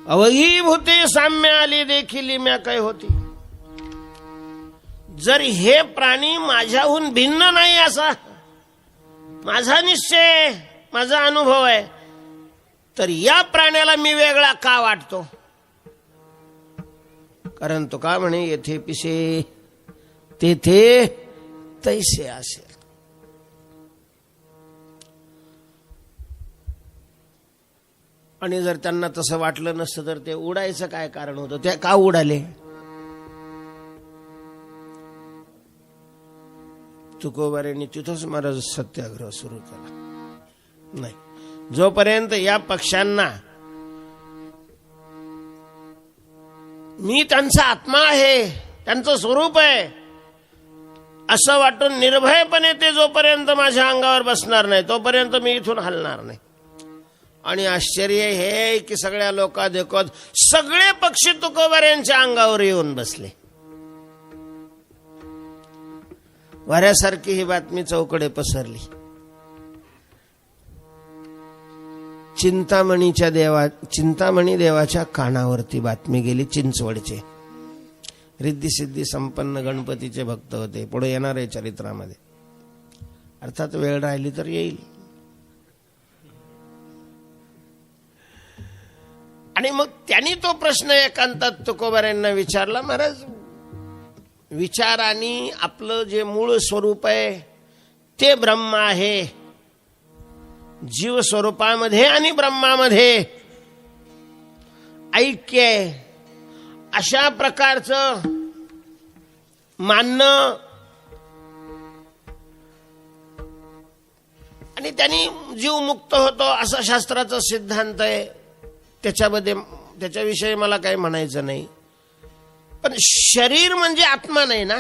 अवघीभूते साम्य आली देखील म्या काय होती. जर हे प्राणी माझ्याहून भिन्न नाही असा माझा निश्चय, माझा अनुभव आहे, तर या प्राण्याला मी वेगळा का वाटतो. कारण तो का म्हणे, येथे पिसे तेथे तैसे असेल. आणि जर त्यांना तसं वाटलं नसतं तर ते उडायचं काय कारण होतं. ते का उडाले. तुकोबारांनी तिथंच महाराज सत्याग्रह सुरू केला. नाही, जोपर्यंत या पक्ष्यांना मी त्यांचा आत्मा आहे, त्यांचं स्वरूप आहे असं वाटून निर्भयपणे ते जोपर्यंत माझ्या अंगावर बसणार नाही तोपर्यंत मी इथून हलणार नाही. आणि आश्चर्य हे की सगळ्या लोका देखत सगळे पक्षी तुकोबारांच्या अंगावर येऊन बसले. वाऱ्यासारखी ही बातमी चौकडे पसरली. चिंतामणी देवाच्या कानावरती बातमी गेली. चिंचवडचे रिद्धी सिद्धी संपन्न गणपतीचे भक्त होते. पुढे येणार आहे चरित्रामध्ये. अर्थात वेळ राहिली तर येईल. आणि मग त्यांनी तो प्रश्न एकांतात तुकोबारांना विचारला. महाराज, विचारांनी आपलं जे मूळ स्वरूप आहे ते ब्रह्म आहे. जीव स्वरूपामध्ये आणि ब्रह्मामध्ये ऐक्य आहे अशा प्रकारचं मानणं. आणि त्यांनी जीव मुक्त होतो असा शास्त्राचा सिद्धांत आहे. त्याच्याविषयी मला काही म्हणायचं नाही. पण शरीर म्हणजे आत्मा नाही ना.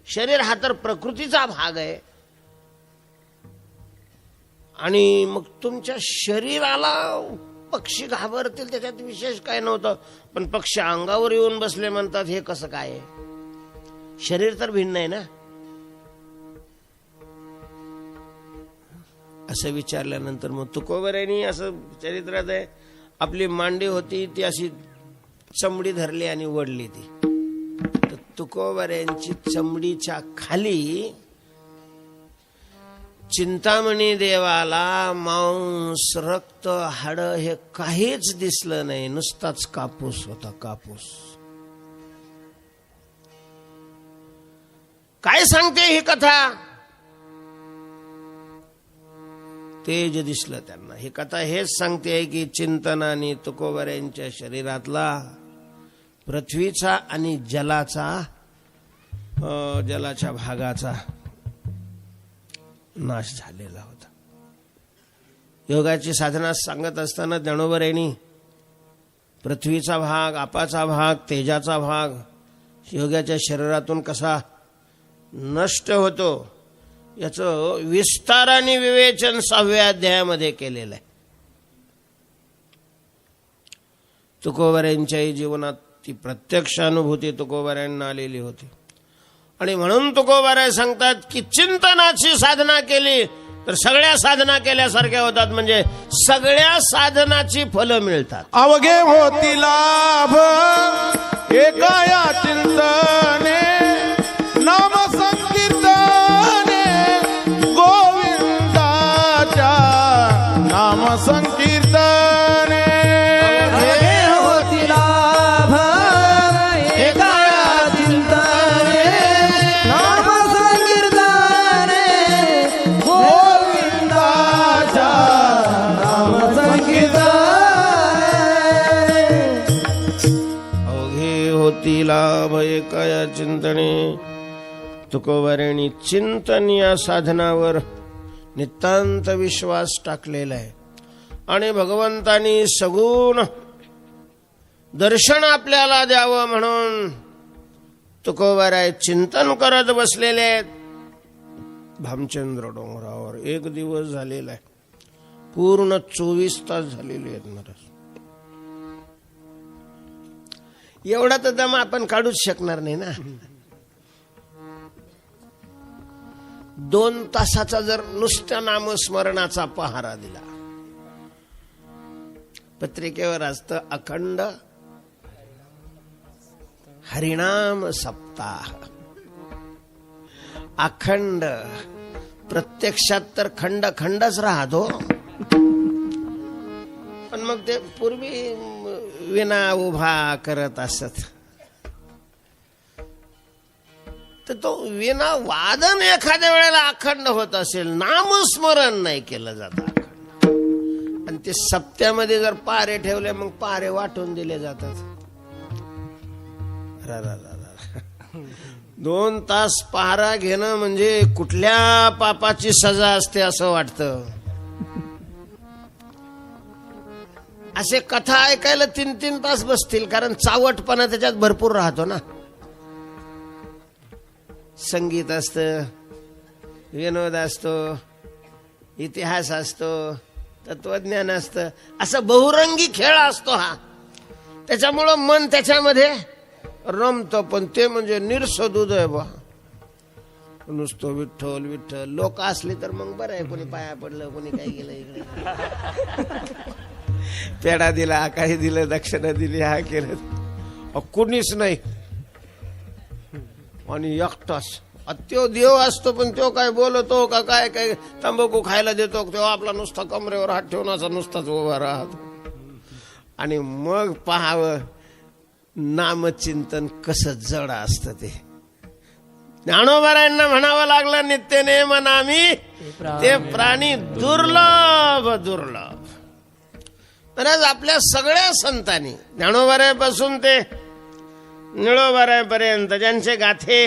शरीर हा तर प्रकृतीचा भाग आहे. आणि मग तुमच्या शरीराला पक्षी घाबरतील त्याच्यात विशेष काय नव्हतं. पण पक्षी अंगावर येऊन बसले म्हणतात, हे कसं काय आहे. शरीर तर भिन्न आहे ना. असं विचारल्यानंतर मग तुकोबारांनी असं चरित्रात आहे, आपली मांडी होती ती अशी चमडी धरली आणि वडली ती. तर तुकोबारांची चमडीच्या खाली चिंतामणी देवाला मांस, रक्त, हाड हे काहीच दिसलं नाही. नुसताच कापूस होता. कापूस. काय सांगते ही कथा. तेज दिसलं त्यांना. ही कथा हेच सांगते की चिंतनाने तुकोबारांच्या शरीरातला पृथ्वीचा आणि जलाच्या भागाचा नाश झालेला होता. योगाची साधना सांगत असताना ज्ञानोबारांनी पृथ्वीचा भाग, आपाचा भाग, तेजाचा भाग योगाच्या शरीरातून कसा नष्ट होतो याचं विस्ताराने विवेचन 6व्या अध्यायामध्ये केलेलं आहे. तुकोबारांच्याही जीवनात ती प्रत्यक्ष अनुभूती तुकोबारांना आलेली होती. आणि म्हणून तुकोबाराय सांगतात की चिंतनाची साधना केली तर सगळ्या साधना केल्यासारख्या होतात. म्हणजे सगळ्या साधनाची फलं मिळतात. अवघे होती लाभ एका या चिंतने, नाम संकीर्तने गोविंदाच्या नाम संकीर्तने. होती लाभ एका चिंतने, नाम संकीर्तने गोविंदाच्या नाम संकीर्तने. अवघे होती लाभ एका या चिंतने. तुकोबारांनी चिंतन या साधनावर नितांत विश्वास टाकलेला आहे. आणि भगवंतानी सगुण दर्शन आपल्याला द्यावं म्हणून तुकोबाराय चिंतन करत बसलेले आहेत. भामचंद्र डोंगरावर एक दिवस झालेला आहे. पूर्ण 24 तास झालेले आहेत महाराज. एवढा तर दम आपण काढूच शकणार नाही ना. 2 तासाचा जर नुसत्या नामस्मरणाचा पहारा दिला, पत्रिकेवर असतं अखंड हरिनाम सप्ताह. अखंड, प्रत्यक्षात तर खंड खंडच राहतो, पण मग ते पूर्वी विना उभा करत असत, तर तो विना वादन एखाद्या वेळेला अखंड होत असेल, नामस्मरण नाही केलं जात अखंड. आणि ते सप्त्यामध्ये जर पारे ठेवले, मग पारे वाटून दिले जातात. 2 तास पहारा घेणं म्हणजे कुठल्या पापाची सजा असते असं वाटतं. असे कथा ऐकायला 3-3 तास बसतील, कारण चावटपणा त्याच्यात भरपूर राहतो ना. संगीत असतं, विनोद असतो, इतिहास असतो, तत्वज्ञान असतं, असं बहुरंगी खेळ असतो हा. त्याच्यामुळं मन त्याच्यामध्ये रमतं. पण ते म्हणजे निरसदूध आहे बा, नुसतं विठ्ठल विठ्ठल. लोक असले तर मग बरं आहे, कोणी पाया पडलं, कोणी काय केलं, इकडे पेढा दिला, काही दिलं, दक्षिणा दिली, हा केलं, कुणीच नाही. आणि एकटाच त्यो देव असतो, पण तो काय बोलतो का काय काय तंबाखू खायला देतो, तेव्हा आपला नुसता कमरेवर हात ठेवून असा नुसताच उभा राहतो. आणि मग पाहावं नामचिंतन कसं जड असतं ते. ज्ञानोबारायांना म्हणावं लागलं, नित्य नेम नामी ते प्राणी दुर्लभ दुर्लभ. तर आपल्या सगळ्या संतांनी, ज्ञानोबारायापासून ते निळोबारायापर्यंत, ज्यांचे गाथे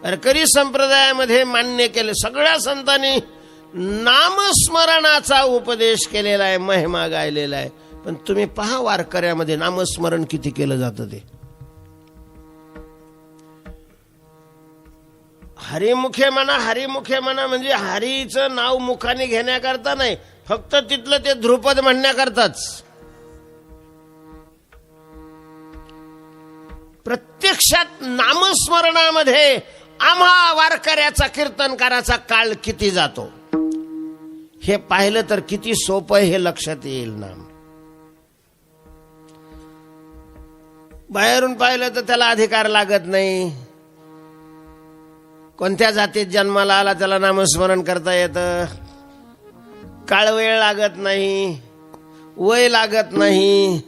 वारकरी संप्रदायामध्ये मान्य केले, सगळ्या संतांनी नामस्मरणाचा उपदेश केलेला आहे, महिमा गायलेला आहे. पण तुम्ही पहा वारकऱ्यामध्ये नामस्मरण किती केलं जातं ते. हरिमुखे म्हणा, हरिमुखे म्हणा म्हणजे हरीचं नाव मुखाने घेण्याकरता नाही, फक्त तिथलं ते ध्रुपद म्हणण्याकरताच. प्रत्यक्षात नामस्मरणामध्ये आम्हा वारकऱ्याचा, कीर्तनकाराचा काळ किती जातो हे पाहिलं तर किती सोपं हे लक्षात येईल. नाम बाहेरून पाहिलं तर त्याला अधिकार लागत नाही. कोणत्या जातीत जन्माला आला त्याला नामस्मरण करता येतं. काळ वेळ लागत नाही, वय लागत नाही,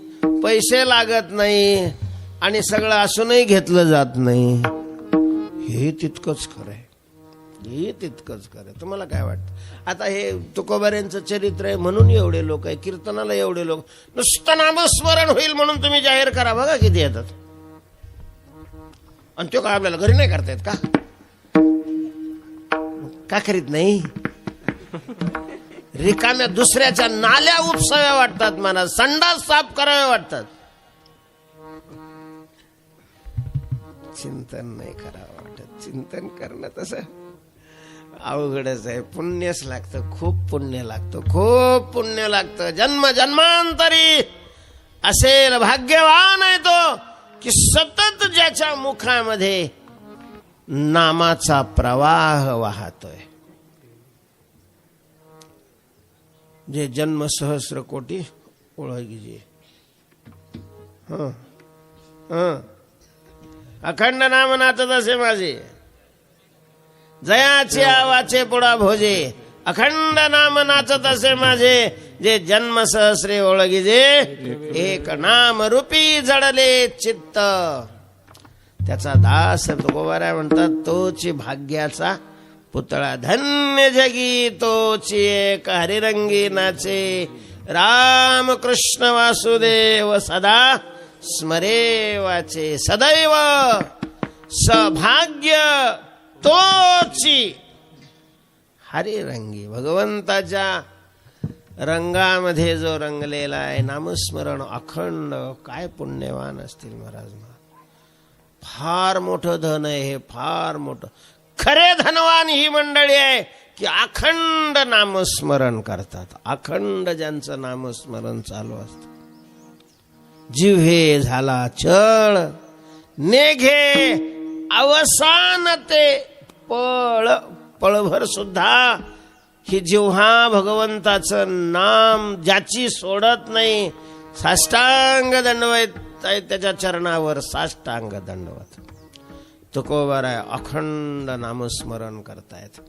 पैसे लागत नाही, आणि सगळं असूनही घेतलं जात नाही. हे तितकंच खरं आहे, हे तितकंच खरं. तुम्हाला काय वाटतं? आता हे तुकोबाऱ्यांचं चरित्र आहे म्हणून एवढे लोक आहे, कीर्तनाला एवढे लोक. नुसतं नामस्मरण होईल म्हणून तुम्ही जाहीर करा, बघा किती येतात. आणि तो काय आपल्याला घरी नाही करता येत का? का करीत नाही? रिकाम्या दुसऱ्याच्या नाल्या उपसाव्या वाटतात, मला संडास साफ कराव्या वाटतात. चिंतन नाही करावं वाटत. चिंतन करणं तसं अवघडच आहे. पुण्यच लागतं, खूप पुण्य लागतं, खूप पुण्य लागतं. जन्म जन्मांतरी असेल भाग्यवान आहे तो की सतत ज्याच्या मुखामध्ये नामाचा प्रवाह वाहतोय. जे जन्म सहस्र कोटी ओळखीजे. अखंड नाम नाचत असे माझे, जयाचे आवाचे पुढा भोजे. अखंड नाम नाचत असे माझे, जे जन्म सहस्रे ओळखीजे. एक नाम रूपी जडले चित्त. त्याचा दास तुकोबाराय म्हणतात, तोची भाग्याचा पुतळा. धन्य जगी तोची एक हरिरंगी नाचे. राम कृष्ण वासुदेव सदा स्मरे वाचे. सदैव सभाग्य तोची हरिरंगी. भगवंताच्या रंगामध्ये जो रंगलेला आहे, नामस्मरण अखंड. काय पुण्यवान असतील महाराज. फार मोठं धन आहे हे, फार मोठं. खरे धनवान ही मंडळी आहे की अखंड नामस्मरण करतात. अखंड ज्यांचं नामस्मरण चालू असतं. जिव्हे झाला चळ, नेघे अवसान ते पळ पळभर सुद्धा ही जिव्हा भगवंताचं नाम ज्याची सोडत नाही, साष्टांग दंडवत आहे त्याच्या चरणावर, साष्टांग दंडवत. तुकोबाराय अखंड नामस्मरण करतायत.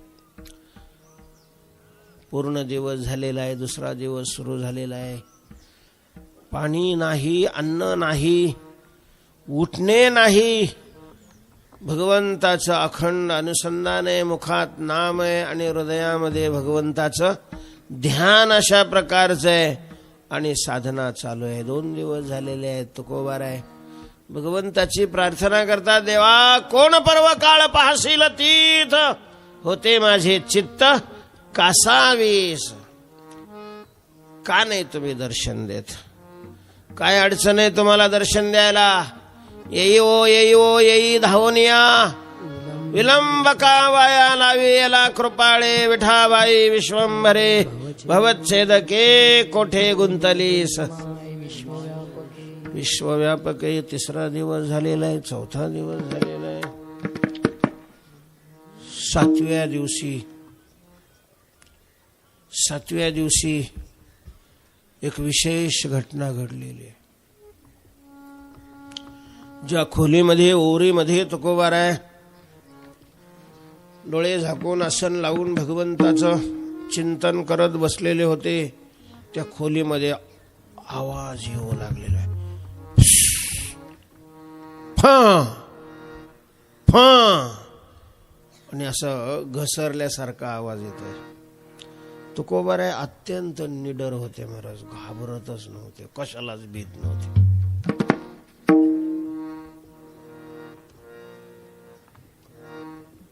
पूर्ण दिवस झालेला आहे, दुसरा दिवस सुरू झालेला आहे. पाणी नाही, अन्न नाही, उठणे नाही. भगवंताचं अखंड अनुसंधान आहे, मुखात नाम आहे आणि हृदयामध्ये भगवंताचं ध्यान अशा प्रकारचं आहे आणि साधना चालू आहे. 2 दिवस झालेले आहेत. तुकोबाराय भगवंताची प्रार्थना करतात, देवा कोण पर्व काळ पाहशील तीथ, होते माझे चित्त कासावीस. का नाही तुम्ही दर्शन देत? काय अडचण आहे तुम्हाला दर्शन द्यायला? येई ओ येई ओ येई धावून या, विलंब का वाया लावी याला कृपाळे विठाबाई विश्वंभरे भवच्छेदके कोठे गुंतलीस. विश्वव्यापक आहे. 3रा दिवस झालेला आहे, 4था दिवस झालेला आहे. 7व्या दिवशी एक विशेष घटना घडलेली आहे. ज्या खोलीमध्ये ओरीमध्ये तुकोबाराय डोळे झाकून आसन लावून भगवंताचं चिंतन करत बसलेले होते, त्या खोलीमध्ये आवाज येऊ लागलेला आहे. फा फा आणि असं घसरल्यासारखा आवाज येतोय. तुकोबाराय अत्यंत निडर होते महाराज, घाबरतच नव्हते, कशालाच भीत नव्हते.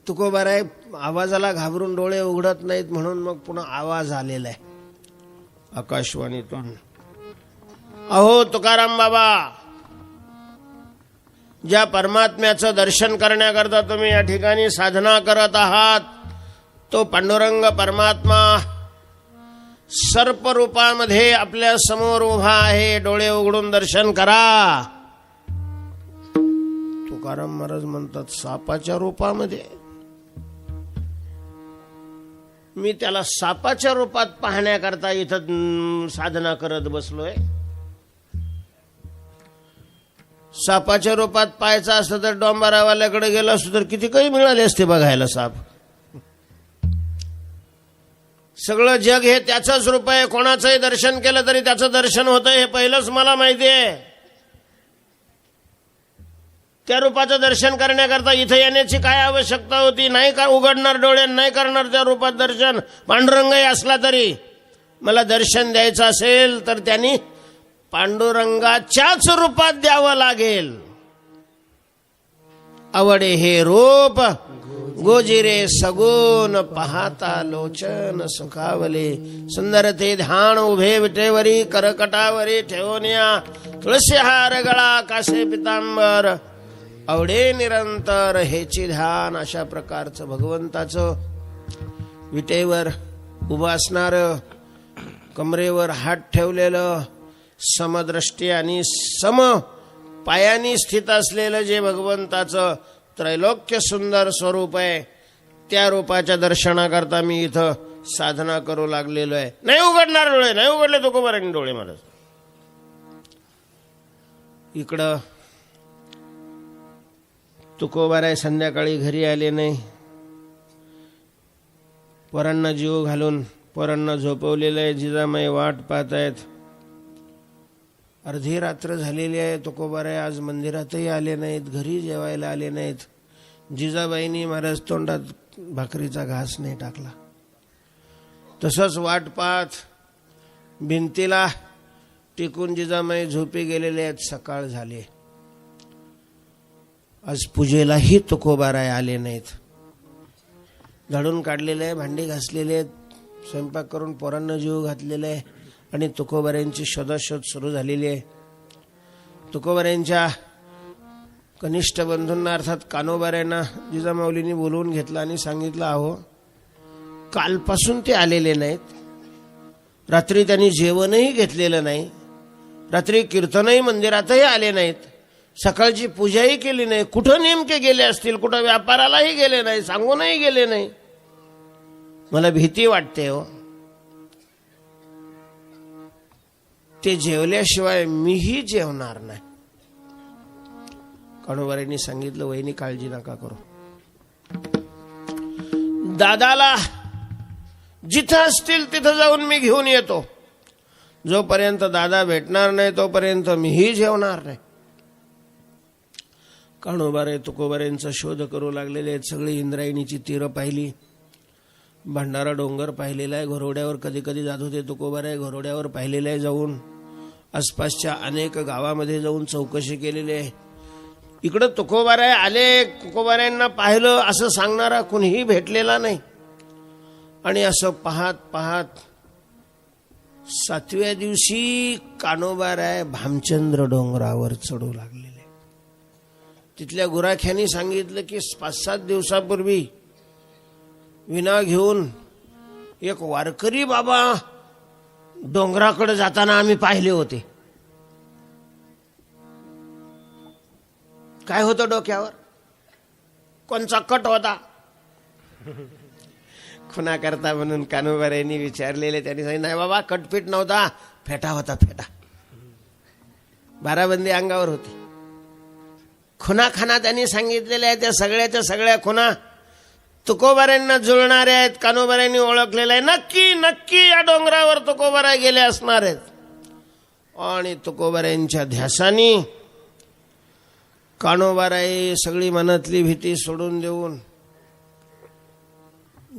तुकोबाराय आवाजाला घाबरून डोळे उघडत नाहीत, म्हणून मग पुन्हा आवाज आलेला आहे आकाशवाणीतून. अहो तुकाराम बाबा, ज्या परमात्म्याचं दर्शन करण्याकरता तुम्ही या ठिकाणी साधना करत आहात, तो पांडुरंग परमात्मा सर्प रूपामध्ये आपल्या समोर उभा आहे. डोळे उघडून दर्शन करा. तुकाराम महाराज म्हणतात, सापाच्या रूपामध्ये? मी त्याला सापाच्या रूपात पाहण्याकरता इथं साधना करत बसलोय. सापाच्या रूपात पाहायचं असतं तर डोंबारावाल्याकडे गेलो असतो तर किती काही मिळाले असते बघायला साप. सगळं जग हे त्याचंच रूप आहे. कोणाचंही दर्शन केलं तरी त्याचं दर्शन होतं हे पहिलंच मला माहिती आहे. त्या रूपाचं दर्शन करण्याकरता इथे येण्याची काय आवश्यकता होती? नाही का उघडणार डोळे, नाही करणार त्या रूपात दर्शन. पांडुरंगही असला तरी मला दर्शन द्यायचं असेल तर त्यांनी पांडुरंगाच्याच रूपात द्यावं लागेल. आवडे हे रूप गोजिरे सगुण पाहता लोचन सुखावले. सुंदर ते ध्यान उभे विटेवरी करकटावरी ठेवूनिया. तुळशी हार गळा कासे पितांबर आवडे निरंतर हेची ध्यान. अशा प्रकारचं भगवंताचं विटेवर उभं असणार, कमरेवर हात ठेवलेलं, समदृष्टी आणि सम पायानी स्थित असलेलं जे भगवंताचं त्रैलोक्य सुंदर स्वरूप आहे, त्या रूपाच्या दर्शनाकरता मी इथं साधना करू लागलेलो आहे. नाही उघडणार डोळे, नाही उघडले तुकोबारांनी डोळे महाराज. इकडं तुकोबाराय संध्याकाळी घरी आले नाही. पोरांना जीव घालून पोरांना झोपवलेलं आहे. जिजामाई वाट पाहत आहेत. अर्धी रात्र झालेली आहे. तुकोबाराय आज मंदिरातही आले नाहीत, घरी जेवायला आले नाहीत. जिजाबाईंनी महाराज तोंडात भाकरीचा घास नाही टाकला. तसंच वाट पाहत भिंतीला टिकून जिजामाई झोपी गेलेले आहेत. सकाळ झाली. आज पूजेलाही तुकोबाराय आले नाहीत. झाडून काढलेले आहे, भांडी घासलेले आहेत, स्वयंपाक करून पोरांना जीव घातलेला आहे आणि तुकोबारायांची शोधाशोध सुरू झालेली आहे. तुकोबारायांच्या कनिष्ठ बंधूंना अर्थात कान्होबारायांना जिजामाऊलींनी बोलवून घेतलं आणि सांगितलं, अहो कालपासून ते आलेले नाहीत. रात्री त्यांनी जेवणही घेतलेलं नाही, रात्री कीर्तनही मंदिरातही आले नाहीत, सकाळची पूजाही केली नाही. कुठं नेमके गेले असतील, कुठं व्यापारालाही गेले नाही, सांगूनही गेले नाही. मला भीती वाटते हो, ते जेवल्याशिवाय मीही जेवणार नाही. कान्होबारांनी सांगितलं, वहिनी काळजी नका करू, दादाला जिथं असतील तिथं जाऊन मी घेऊन येतो. जोपर्यंत दादा भेटणार नाही तोपर्यंत मीही जेवणार नाही. कान्होबारे तुकोबाऱ्यांचा शोध करू लागलेले आहेत. सगळी इंद्रायणीची तीरं पाहिली, भंडारा डोंगर पाहिलेला आहे, घोरवड्यावर कधी कधी जात होते तुकोबारे, घोरवड्यावर पाहिलेलं आहे जाऊन, आसपासच्या अनेक गावामध्ये जाऊन चौकशी केलेली आहे. इकडं तुकोबाराय आले, तुकोबारायांना पाहिलं असं सांगणारा कुणीही भेटलेला नाही. आणि असं पाहत पाहत 7व्या दिवशी कान्होबाराय भामचंद्र डोंगरावर चढू लागलेले. तिथल्या गुराख्यांनी सांगितलं की 5-7 दिवसापूर्वी विना घेऊन एक वारकरी बाबा डोंगराकडे जाताना आम्ही पाहिले होते. काय होतं डोक्यावर? कोणचा कट होता? खुना करता म्हणून कान्होबारायांनी विचारलेले. त्यांनी सांगितलं, नाही बाबा, कटपीट नव्हता, फेटा होता, फेटा. बाराबंदी अंगावर होती. खुना खाना त्यांनी सांगितलेल्या आहेत. त्या सगळ्याच्या सगळ्या खुना तुकोबारायांना जुळणाऱ्या आहेत. कान्होबारायांनी ओळखलेल्या आहे. नक्की नक्की या डोंगरावर तुकोबाराय गेले असणार आहेत. आणि तुकोबारायांच्या ध्यासानी कान्होबाराय सगळी मनातली भीती सोडून देऊन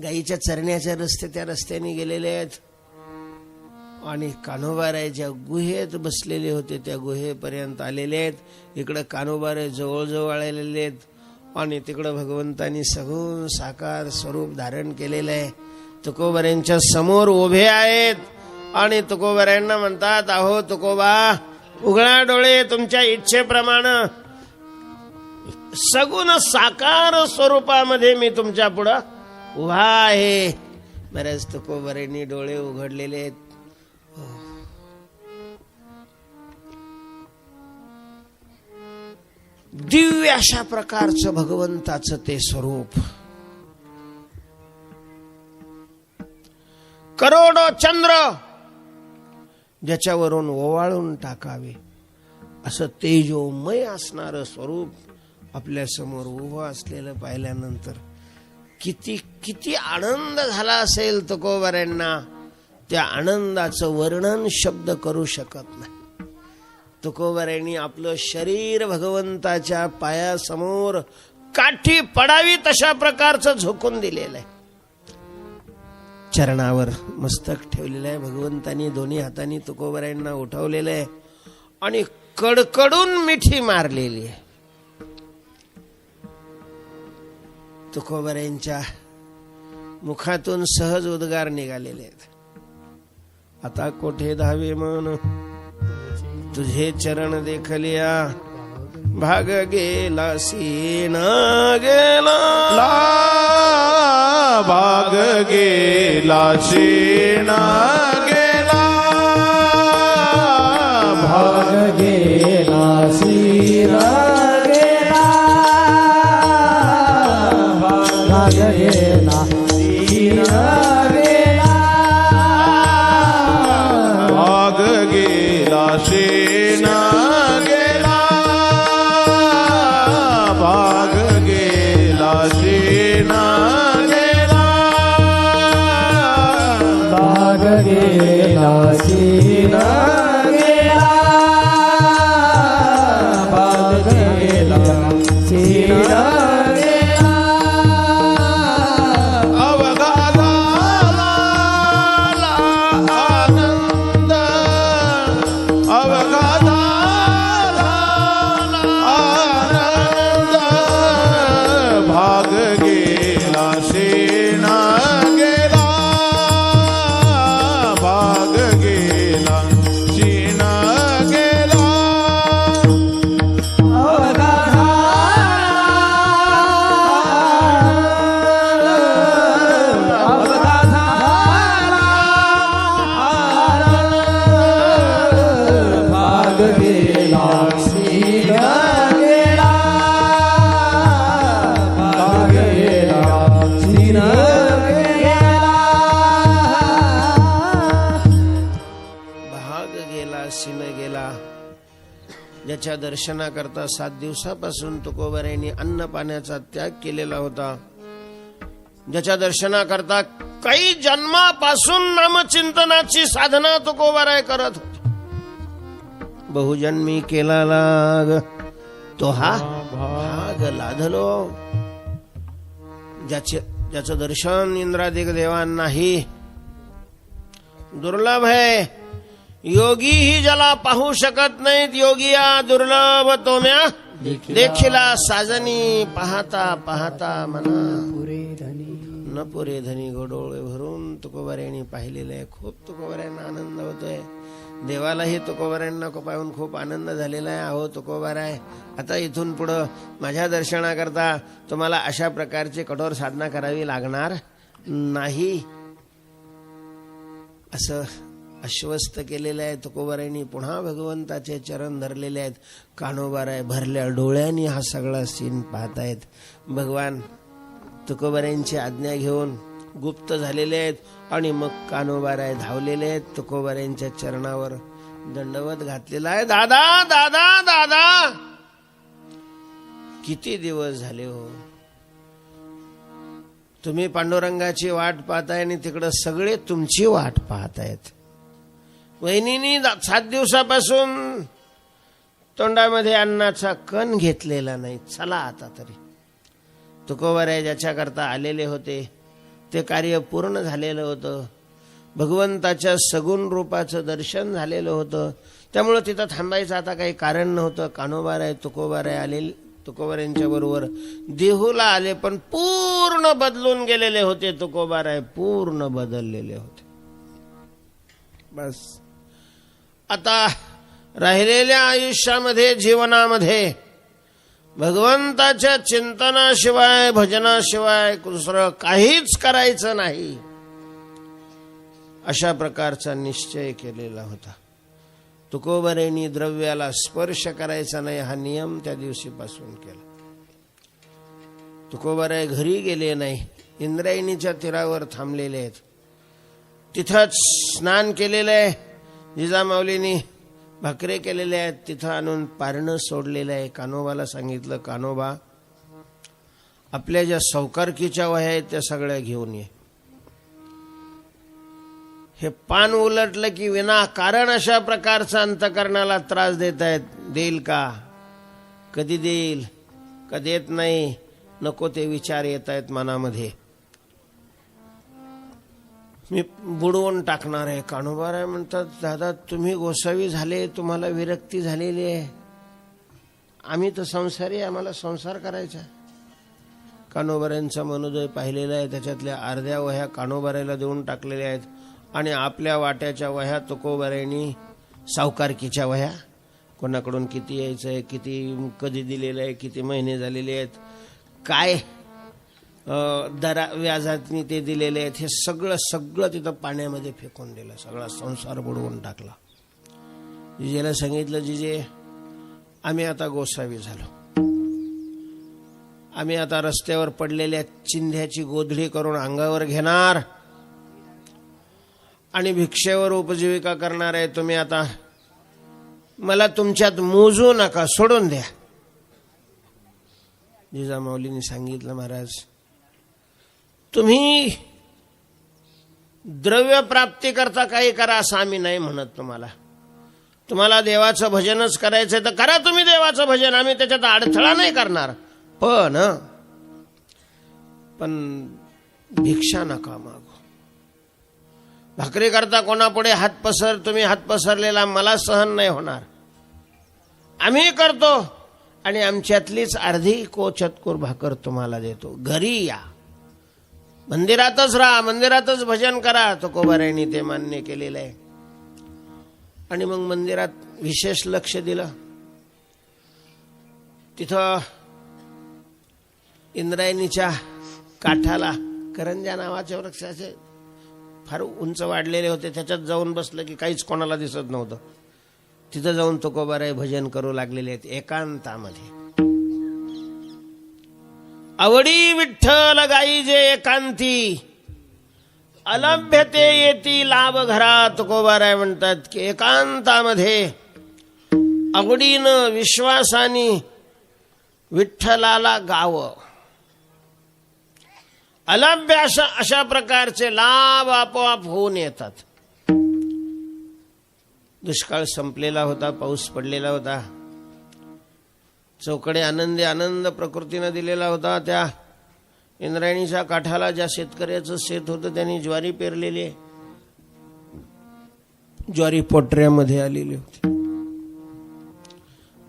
गाईच्या चरण्याच्या रस्ते त्या रस्त्याने गेलेले आहेत. आणि कान्होबाराय ज्या गुहेत बसलेले होते त्या गुहेपर्यंत आलेले आहेत. इकडं कान्होबाराय जवळजवळ आलेले आहेत. आणि तिकडं भगवंतांनी सगुण साकार स्वरूप धारण केलेलं आहे. तुकोबारायांच्या समोर उभे आहेत. आणि तुकोबारायांना म्हणतात, अहो तुकोबा, उघडा डोळे, तुमच्या इच्छेप्रमाणे सगुण साकार स्वरूपामध्ये मी तुमच्या पुढं उभा आहे. बऱ्याच तुकोबारायांनी डोळे उघडलेले आहेत. दिव्य अशा प्रकारचं भगवंताचं ते स्वरूप. करोडो चंद्र ज्याच्यावरून ओवाळून टाकावे असं तेजोमय असणारं स्वरूप आपल्या समोर उभं असलेलं पाहिल्यानंतर किती किती आनंद झाला असेल तुकोबारायांना. त्या आनंदाचं वर्णन शब्द करू शकत नाही. तुकोबारायांनी आपलं शरीर भगवंताच्या पायासमोर काठी पडावी तशा प्रकारचं झोकून दिलेलं आहे. चरणावर मस्तक ठेवलेलं आहे. भगवंतांनी दोन्ही हातांनी तुकोबारायांना उठवलेलं आहे आणि कडकडून मिठी मारलेली आहे. तुकोबारायांच्या मुखातून सहज उद्गार निघालेले आहेत. आता कोठे धावे मन तुझे चरण देखलिया, भाग गेला सीन गेला, भाग गेला सीन गेला, भाग गेला सीन गेला, भाग गेला सीन गेला, भाग गेला सीन गेला, भाग गेला सीन गेला, भाग गेला सीन गेला, भाग गेला सीन गेला, अवघा झाला आनंद, अवघा झाला आनंद, भाग गेला सीन गेला, भाग गेला सीन गेला, अवघा झाला आनंद, भाग गेला सीन गेला, भाग गेला सीन गेला, गेला सीन गेला, ज्याच्या दर्शनाकरता 7 दिवसापासून तुकोबारायांनी अन्न पाण्याचा त्याग केलेला होता, ज्याच्या दर्शनाकरता काही जन्मापासून नामचिंतनाची साधना तुकोबाराय करत होते. बहुजन्मी केला लाग तो हा भाग लाधलो. ज्याचं दर्शन इंद्रादिक देवांनाही दुर्लभ आहे. योगी ही ज्याला पाहू शकत नाहीत, योगिया दुर्लभ तोम्या देखिला साजनी. पाहता पाहता मना पुरे धनी न पुरे धनी गोडोळे भरून तुकोबारायांनी पाहिलेलं आहे. खूप तुकोबारायांना आनंद होतोय. देवालाही तुकोबारायांना पाहून खूप आनंद झालेला आहे. अहो तुकोबाराय, आता इथून पुढं माझ्या दर्शनाकरता तुम्हाला अशा प्रकारची कठोर साधना करावी लागणार नाही, असं आश्वस्त केलेलं आहे. तुकोबारायांनी पुन्हा भगवंताचे चरण धरलेले आहेत. कान्होबाराय भरल्या डोळ्यांनी हा सगळा सीन पाहतायत. भगवान तुकोबारायांची आज्ञा घेऊन गुप्त झालेले आहेत आणि मग कान्होबाराय धावलेले आहेत. तुकोबारायांच्या चरणावर दंडवत घातलेला आहे. दादा दादा दादा, किती दिवस झाले हो तुम्ही पांडुरंगाची वाट पाहताय आणि तिकडं सगळे तुमची वाट पाहतायत. वहिनीनी 7 दिवसापासून तोंडामध्ये अन्नाचा कण घेतलेला नाही. चला आता तरी. तुकोबाराय ज्याच्याकरता आलेले होते ते कार्य पूर्ण झालेलं होतं. भगवंताच्या सगुण रूपाचं दर्शन झालेलं होतं. त्यामुळं तिथं थांबायचं आता काही कारण नव्हतं. कान्होबाराय तुकोबाराय आलेले, तुकोबारायांच्या बरोबर देहूला आले, पण पूर्ण बदलून गेलेले होते. तुकोबाराय पूर्ण बदललेले होते. बस आता राहिलेल्या आयुष्यामध्ये, जीवनामध्ये भगवंताच्या चिंतनाशिवाय, भजनाशिवाय दुसरं काहीच करायचं नाही, अशा प्रकारचा निश्चय केलेला होता. तुकोबारायांनी द्रव्याला स्पर्श करायचा नाही हा नियम त्या दिवशीपासून केला. तुकोबाराय घरी गेले नाही, इंद्रायणीच्या तीरावर थांबलेले आहेत. तिथंच स्नान केलेलं आहे. जिजामाऊलींनी भाकरे केलेले आहेत. तिथं आणून पारणं सोडलेलं आहे. कान्होबाला सांगितलं, कान्होबा आपल्या ज्या सौकारकीच्या वह्या आहेत त्या सगळ्या घेऊन ये. हे पान उलटलं की विनाकारण अशा प्रकारचा अंतकरणाला त्रास देत आहेत. देईल का, कधी देईल, कधी देत नाही, नको ते विचार येत आहेत मनामध्ये. मी बुडवून टाकणार आहे. कान्होबाराय म्हणतात, दादा तुम्ही गोसावी झाले, तुम्हाला विरक्ती झालेली आहे, आम्ही तर संसारी, आम्हाला संसार करायचा. कान्होबारायांचा मनोदय पाहिलेला आहे. त्याच्यातल्या अर्ध्या वह्या कान्होबारायला देऊन टाकलेल्या आहेत आणि आपल्या वाट्याच्या वह्या तुकोबारायांनी, सावकारकीच्या वह्या, कोणाकडून किती यायचंय, किती कधी दिलेलं आहे, किती महिने झालेले आहेत, काय दरा व्याजातनी ते दिलेले आहेत, हे सगळं तिथं पाण्यामध्ये फेकून दिलं. सगळा संसार बुडवून टाकला. जिजेला सांगितलं, जिजे आम्ही आता गोसावी झालो, आम्ही आता रस्त्यावर पडलेल्या चिंध्याची गोधडी करून अंगावर घेणार आणि भिक्षेवर उपजीविका करणार आहे. तुम्ही आता मला तुमच्यात मोजू नका, सोडून द्या. जिजामाऊलींनी सांगितलं, महाराज तुम्ही द्रव्य प्राप्ती करता काही करा असं आम्ही नाही म्हणत. तुम्हाला देवाचं भजनच करायचंय तर करा तुम्ही देवाचं भजन, आम्ही त्याच्यात अडथळा नाही करणार, पण भिक्षा नका मागू. भाकरी करता कोणापुढे हात पसर, तुम्ही हात पसरलेला मला सहन नाही होणार. आम्ही करतो आणि आमच्यातलीच अर्धी कोचतकूर भाकर तुम्हाला देतो. घरी या, मंदिरातच राहा, मंदिरातच भजन करा. तुकोबारायांनी ते मान्य केलेलं आहे आणि मग मंदिरात विशेष लक्ष दिलं. तिथं इंद्रायणीच्या काठाला करंजा नावाच्या वृक्षाचे फार उंच वाढलेले होते. त्याच्यात जाऊन बसलं की काहीच कोणाला दिसत नव्हतं. तिथं जाऊन तुकोबाराय भजन करू लागलेले आहेत एकांतामध्ये. आवडी विठ्ठल गाई जे एकांती, अलभ्यते येती लाभ घरात. तुकोबाराय म्हणतात की एकांतामध्ये आवडीनं विश्वासाने विठ्ठलाला गावं. अलभ्य अशा प्रकारचे लाभ आपोआप होऊन येतात. दुष्काळ संपलेला होता, पाऊस पडलेला होता, चौकडे आनंदी आनंद प्रकृतीनं दिलेला होता. त्या इंद्रायणीच्या काठाला ज्या शेतकऱ्याचं शेत होतं त्यांनी ज्वारी पेरलेली आहे. ज्वारी पोटऱ्यामध्ये आलेली होती.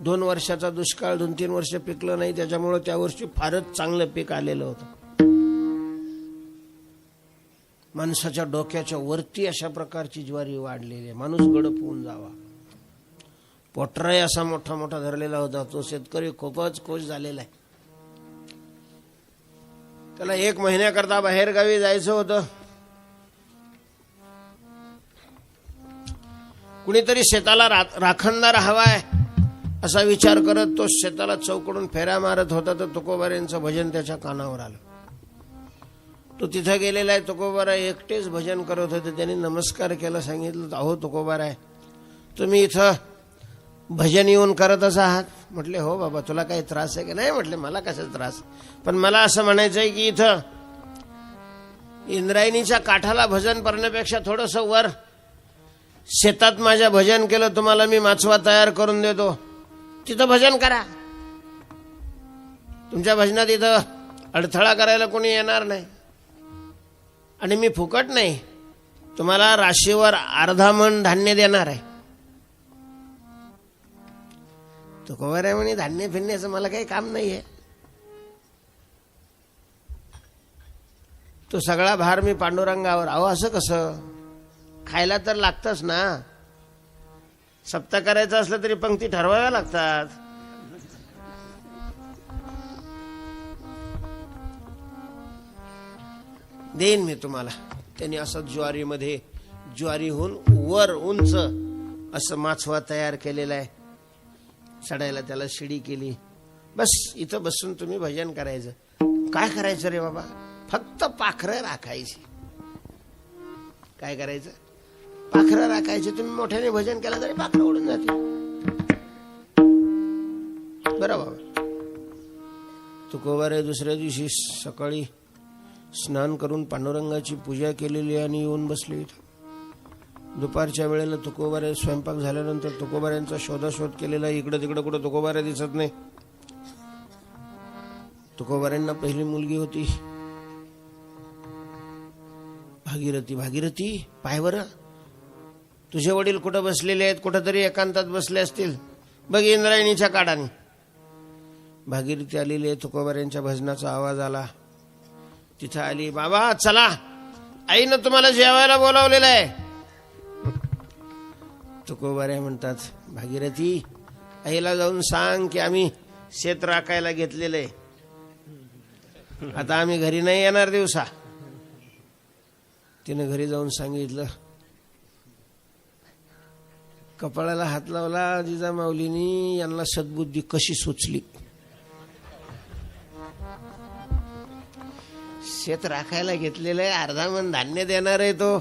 2 वर्षाचा दुष्काळ, 2-3 वर्ष पिकलं नाही, त्याच्यामुळे त्या वर्षी फारच चांगलं पीक आलेलं होतं. माणसाच्या डोक्याच्या वरती अशा प्रकारची ज्वारी वाढलेली आहे, माणूस गडप होऊन जावा. पोटराही असा मोठा मोठा धरलेला होता. तो शेतकरी खूपच खुश झालेला आहे. त्याला 1 महिन्याकरता बाहेर गावी जायचं होतं. कुणीतरी शेताला राखणदार हवाय असा विचार करत तो शेताला चौकडून फेऱ्या मारत होता. तर तुकोबारायांचं भजन त्याच्या कानावर आलं. तो तिथं गेलेला आहे. तुकोबाराय एकटेच भजन करत होते. त्यांनी नमस्कार केला, सांगितलं, अहो तुकोबाराय, तुम्ही इथं भजन येऊन करतच आहात? म्हटले, हो बाबा. तुला काही त्रास आहे की नाही? म्हटले, मला कशाचा त्रास, पण मला असं म्हणायचं आहे की इथं इंद्रायणीच्या काठाला भजन करण्यापेक्षा थोडंसं वर शेतात माझ्या भजन केलं, तुम्हाला मी माचवा तयार करून देतो, तिथं भजन करा. तुमच्या भजनात इथं अडथळा करायला कोणी येणार नाही. आणि मी फुकट नाही, तुम्हाला राशीवर अर्धा मन धान्य देणार आहे. तुकोबाराय म्हणे, धान्य फिरण्याचं मला काही काम नाहीये. तो सगळा भार मी पांडुरंगावर. अहो असं कसं? खायला तर लागतच ना. सप्ताह करायचं असलं तरी पंक्ती ठरवाव्या लागतात. देईन मी तुम्हाला. त्यांनी असं ज्वारीमध्ये, ज्वारीहून वर उंच असं माचवा तयार केलेला आहे. चढायला त्याला शिडी केली. बस इथं बसून तुम्ही भजन करायचं. काय करायचं रे बाबा? फक्त पाखरं राखायची. काय करायचं? पाखरं राखायची. तुम्ही मोठ्याने भजन केलं तरी पाखरं उडून जाते. बरोबर. तुकोबाराय दुसऱ्या दिवशी सकाळी स्नान करून पांडुरंगाची पूजा केलेली आणि येऊन बसले इथं. दुपारच्या वेळेला तुकोबाराय स्वयंपाक झाल्यानंतर तुकोबारायांचा शोधाशोध केलेला. इकडं तिकडं कुठं तुकोबाराय दिसत नाही. तुकोबारायांना पहिली मुलगी होती भागीरथी. भागीरथी, पाय बरं, तुझे वडील कुठं बसलेले आहेत? कुठंतरी एकांतात बसले असतील बघ इंद्रायणीच्या काठाने. भागीरथी आलेली आहे. तुकोबारायांच्या भजनाचा आवाज आला. तिथं आली. बाबा चला, आईनं तुम्हाला जेवायला बोलावलेलं आहे. तुकोबाराय म्हणतात, भागीरथी, आईला जाऊन सांग की आम्ही शेत राखायला घेतलेलं आहे, आता आम्ही घरी नाही येणार दिवसा. तिनं घरी जाऊन सांगितलं. कपाळाला हात लावला जिजामाऊलीनी. यांना सद्बुद्धी कशी सुचली. शेत राखायला घेतलेलं आहे, अर्धा मन धान्य देणार आहे तो.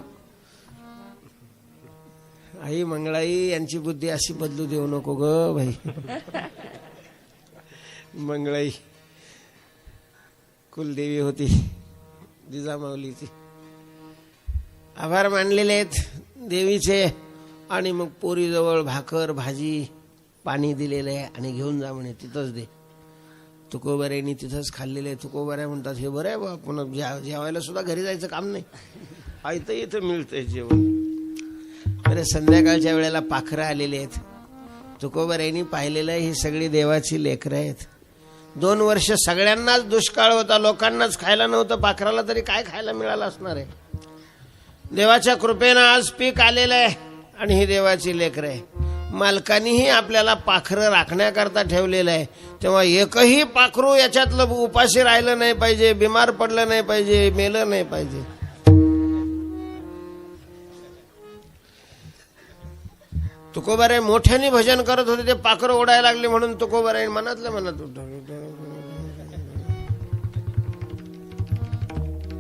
आई मंगळाई, यांची बुद्धी अशी बदलू देऊ नको ग भाई. मंगळाई कुलदेवी होती जिजामाऊलीची. आभार मानलेले आहेत देवीचे. आणि मग पोरीजवळ भाकर भाजी पाणी दिलेलं आहे आणि घेऊन जा म्हणे, तिथंच दे. तुकोबारायांनी तिथंच खाल्लेले. तुकोबाराय म्हणतात, हे बरं आहे बा, पुन्हा जेवायला सुद्धा घरी जायचं काम नाही, आयतं इथं मिळतंय जेवण. अरे संध्याकाळच्या वेळेला पाखरं आलेले आहेत. तुकोबारायांनी पाहिलेलं ही सगळी देवाची लेकरं आहेत. 2 वर्ष सगळ्यांनाच दुष्काळ होता, लोकांनाच खायला नव्हतं. पाखराला तरी काय खायला मिळालं असणार आहे. देवाच्या कृपेनं आज पीक आलेलं आहे आणि ही देवाची लेकरं आहे. मालकानीही आपल्याला पाखरं राखण्याकरता ठेवलेलं आहे. तेव्हा एकही पाखरू याच्यातलं उपाशी राहिलं नाही पाहिजे, बिमार पडलं नाही पाहिजे, मेलं नाही पाहिजे. तुकोबाराय मोठ्याने भजन करत होते. ते पाखरं ओढायला लागले म्हणून तुकोबाराय मनातल्या मनात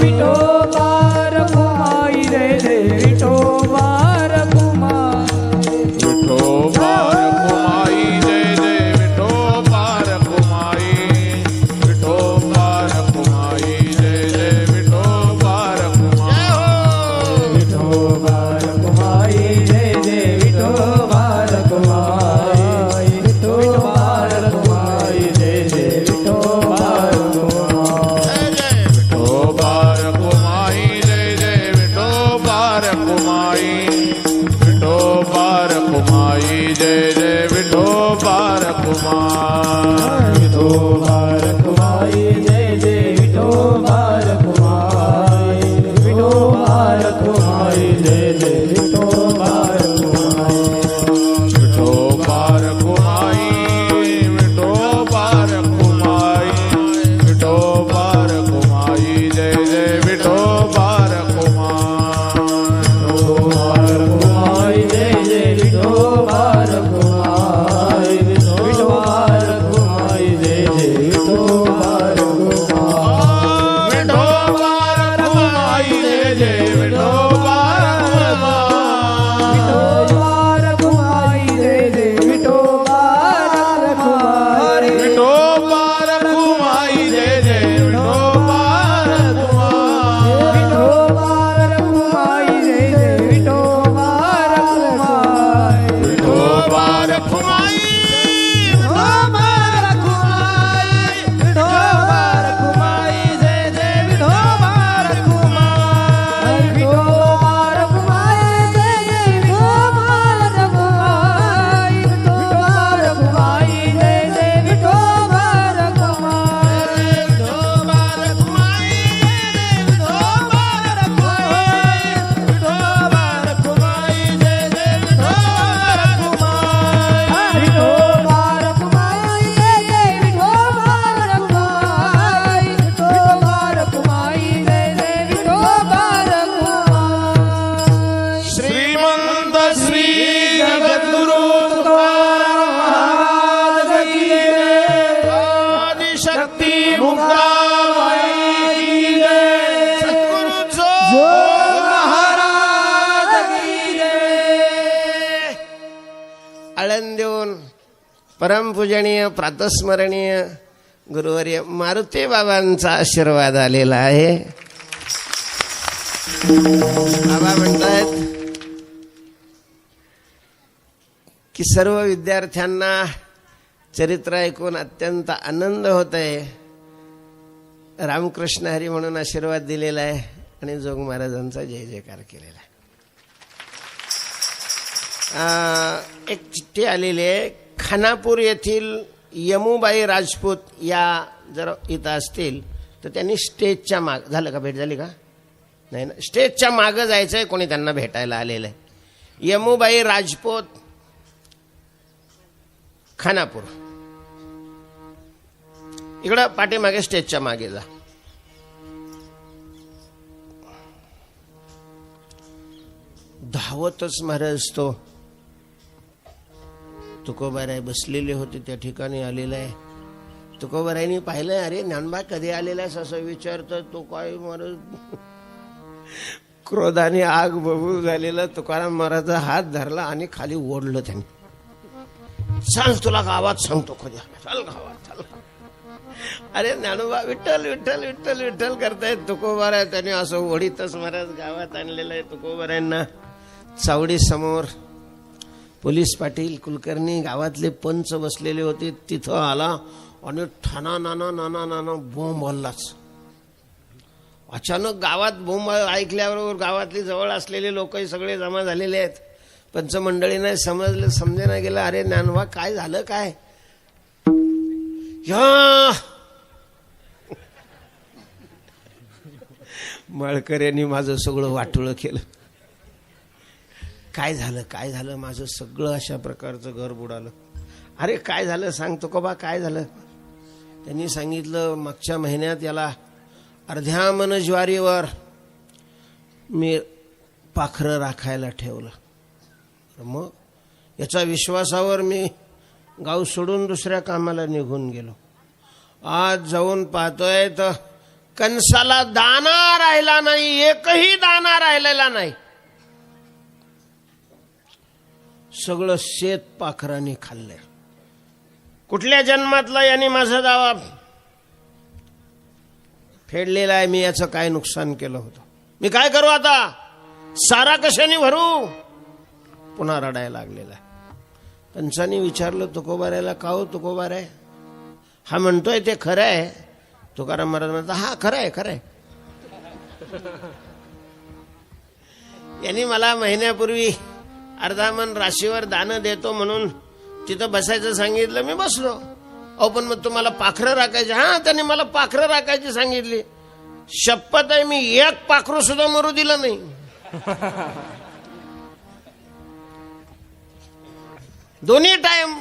विठोबा रखुमाई जय जय विठोबा रखुमाई विठोबा रखुमाई जय जय विठोबा रखुमाई विठोबा रखुमाई जय जय विठोबा रखुमाई विठोबा रखुमाई जय जय विठोबा रखुमाई विठोबा रखुमाई जय जय विठोबा रखुमाई विठोबा रखुमाई जय जय विठोबा रखुमाई विठोबा रखुमाई जय जय विठोबा रखुमाई विठोबा रखुमाई जय जय विठोबा रखुमाई विठोबा रखुमाई विठोबा रखुमाई विठोबा रखुमाई जय जय विठोबा रखुमाई रखुमाई जय जय विठोबा रखुमाई विठोबा रखुमाई जय जय विठोबा रखुमाई विठोबा रखुमाई जय जय विठोबा रखुमाई विठोबा रखुमाई जय जय विठोबा रखुमाई विठोबा रखुमाई जय जय विठोबा रखुमाई विठोबा रखुमाई जय जय विठोबा रखुमाई विठोबा रखुमाई विठोबा रखुमाई विठोबा रखुमाई जय जय विठोबा रखुमाई विठोबा रखुमाई जय जय विठोबा रखुमाई विठोबा रखुमाई जय जय विठोबा रखुमाई विठोबा रखुमाई विठोबा रखुमाई विठोबा रखुमाई जय जय विठोबा रखुमाई विठोबा रखुमाई जय जय विठोबा रखुमाई विठोबा रखुमाई जय जय विठोबा रखुमाई श्रीमंत श्री जगद्गुरु तुकाराम महाराज की जय आदिशक्ती मुक्ताबाई की जय सद्गुरूचो जो महाराज की जय आळंदीहून परमपूजनीय प्रातस्मरणीय गुरुवर्य मारुती बाबांचा आशीर्वाद आलेला आहे. बाबा म्हणतात की सर्व विद्यार्थ्यांना चरित्र ऐकून अत्यंत आनंद होत आहे. रामकृष्ण हरी म्हणून आशीर्वाद दिलेला आहे आणि जोग महाराजांचा जय जयकार केलेला आहे. एक चिठ्ठी आलेली आहे. खानापूर येथील यमुबाई राजपूत या जर इथं असतील तर त्यांनी स्टेजच्या माग झालं का, भेट झाली का नाही ना, स्टेजच्या मागं जायचं आहे, कोणी त्यांना भेटायला आलेलं आहे. यमुबाई राजपूत खानापूर, इकडं पाठीमागे स्टेजच्या मागे जा. धावतच महाराज तो तुकोबाराय बसलेले होते त्या ठिकाणी आलेला आहे. तुकोबारायनी पाहिलं, अरे ज्ञानबा कधी आलेला आहेस असं विचारतं. तो काय महाराज क्रोधाने आग बबूल झालेला तुकाराम महाराजचा हात धरला आणि खाली ओढलं त्यांनी. सांग तुला गावात सांगतो कधी, चल गावात चल. अरे ज्ञानोबा विठ्ठल विठ्ठल विठ्ठल विठ्ठल करतायत. तुकोबाराय त्यांनी असं ओढीतच महाराज गावात आणलेलं आहे. तुकोबारायांना चावडी समोर पोलीस पाटील कुलकर्णी गावातले पंच बसलेले होते. तिथं आला आणि ठाणा नाना नाना नाना बोंब हल्लाच. अचानक गावात बोंब ऐकल्याबरोबर गावातली जवळ असलेले लोकही सगळे जमा झालेले आहेत. पंचमंडळीने समजलं, समजेना गेलं, अरे ज्ञानोबा काय झालं काय. या माळकर यांनी माझं सगळं वाटोळं केलं. काय झालं काय झालं, माझं सगळं अशा प्रकारचं घर बुडालं. अरे काय झालं सांग तुकोबा, काय झालं. त्यांनी सांगितलं, मागच्या महिन्यात याला अर्ध्या मन ज्वारीवर मी पाखरं राखायला ठेवलं. मग याच्या विश्वासावर मी गाव सोडून दुसऱ्या कामाला निघून गेलो. आज जाऊन पाहतोय तर कंसाला दाना राहिला नाही, एकही दाना राहिलेला नाही. सगळं शेत पाखराने खाल्लंय. कुठल्या जन्मातला यांनी माझा दावा फेडलेला आहे, मी याचं काय नुकसान केलं होतं, मी काय करू आता, सारा कशाने भरू. पुन्हा रडायला लागलेला आहे. कंसाने विचारलं तुकोबाऱ्याला, का हो तुकोबाऱ्या, हा म्हणतोय ते खरं आहे. तुकाराम महाराज म्हणतात, हा खरं आहे, खरं आहे. यांनी मला महिन्यापूर्वी अर्धा मन राशीवर दान देतो म्हणून तिथं बसायचं सांगितलं, मी बसलो. अहो पण मग तुम्हाला पाखरं राखायची. हा, त्यांनी मला पाखरं राखायची सांगितली. शपथ आहे, मी एक पाखरू सुद्धा मरू दिलं नाही. दोन्ही टाइम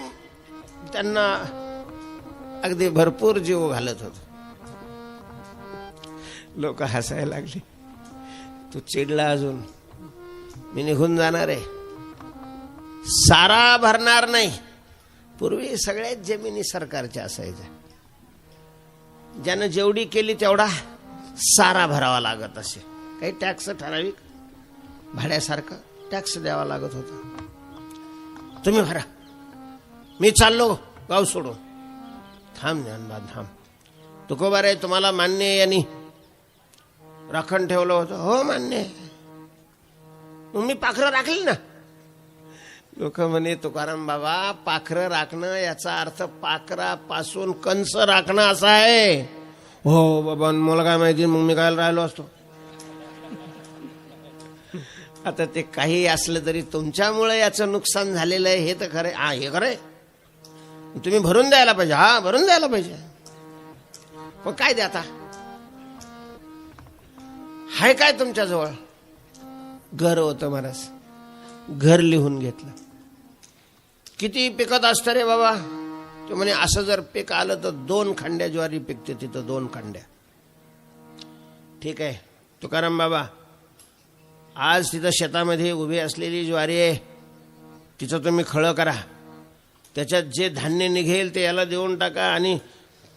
त्यांना अगदी भरपूर जीव घालत होत. लोक हसायला लागले. तू चिडला अजून, मी निघून जाणार आहे, सारा भरणार नाही. पूर्वी सगळ्याच जमिनी सरकारच्या असायच्या. ज्यानं जेवढी केली तेवढा सारा भरावा लागत असे. काही टॅक्स ठराविक भाड्यासारखं टॅक्स द्यावा लागत होता. तुम्ही भरा, मी चाललो गाव सोडून. थांब ज्ञानबा थांब. तुकोबारे तुम्हाला मान्य आहे यांनी राखण ठेवलं होतं. हो मान्य आहे. मग मी पाखरं राखली ना. लोक म्हणे तुकाराम बाबा, पाखरं राखणं याचा अर्थ पाखरापासून कंस राखणं असा आहे. हो बाबा, मला काय माहिती, मग मी काय राहिलो असतो. आता ते काही असलं तरी तुमच्यामुळे याचं नुकसान झालेलं आहे हे तर खरं. हा, हे खरंय, तुम्ही भरून द्यायला पाहिजे. हा, भरून द्यायला पाहिजे. मग काय द्या आता, हाय काय तुमच्याजवळ. घर होतं महाराज, घर लिहून घेतलं. किती पिकत असतं रे बाबा. ते म्हणे असं जर पीक आलं तर 2 खंड्या ज्वारी पिकते तिथं, 2 खंड्या. ठीक आहे तुकाराम बाबा, आज तिथं शेतामध्ये उभी असलेली ज्वारी आहे, तिचं तुम्ही खळं करा. त्याच्यात जे धान्य निघेल ते याला देऊन टाका आणि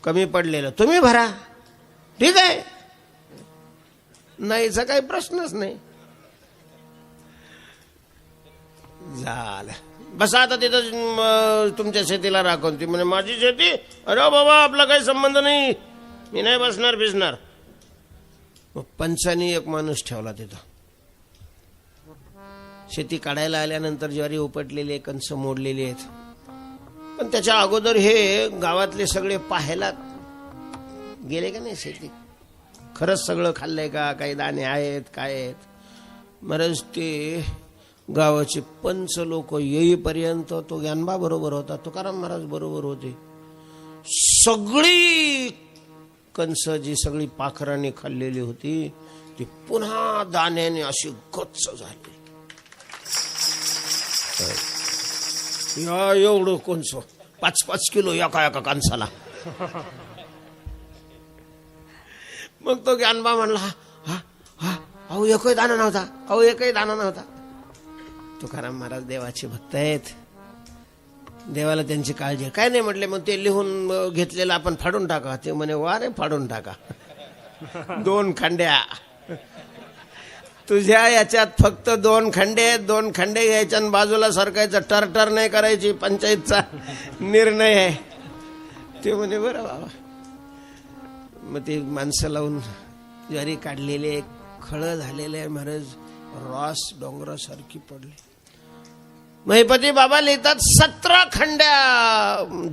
कमी पडलेलं तुम्ही भरा. ठीक आहे, नाहीचा काही प्रश्नच नाही. झालं, बसा आता तिथं तुमच्या शेतीला राखून. ती म्हणे माझी शेती, अरे बाबा आपला काही संबंध नाही, मी नाही बसणार भिजणार. मग पंचानी एक माणूस ठेवला तिथं. शेती काढायला आल्यानंतर ज्वारी उपटलेली आहे, कंस मोडलेली आहेत. पण त्याच्या अगोदर हे गावातले सगळे पाहायला गेले का नाही शेती, खरंच सगळं खाल्लंय का, काही दाणे आहेत काय आहेत. महाराज ते गावाचे पंच लोक येईपर्यंत तो ज्ञानबा बरोबर होता, तुकाराम महाराज बरोबर होते. सगळी कंस जी सगळी पाखरांनी खाल्लेली होती ती पुन्हा दाण्याने अशी गच्च झाली. एवढं कोणच 5-5 किलो एका एका कांसाला. मग तो ज्ञानबा म्हणला, हा हा अहो एकही दाना नव्हता, अहो एकही दाना नव्हता. तुकाराम महाराज देवाचे भक्त आहेत, देवाला त्यांची काळजी. काय नाही म्हटले, मग ते लिहून घेतलेलं आपण फाडून टाका. ते म्हणे वा रे, फाडून टाका. 2 खंड्या तुझ्या याच्यात, फक्त 2 खंडे आहेत. 2 खंडे घ्यायच्या आणि बाजूला सरकायचं, टरटर नाही करायची, पंचायतचा निर्णय आहे. ते म्हणे बरं बाबा. मग ते माणसं लावून ज्वारी काढलेले, खळं झालेले महाराज, रॉस डोंगरासारखी पडली. महिपती बाबा लिहितात 17 खंड्या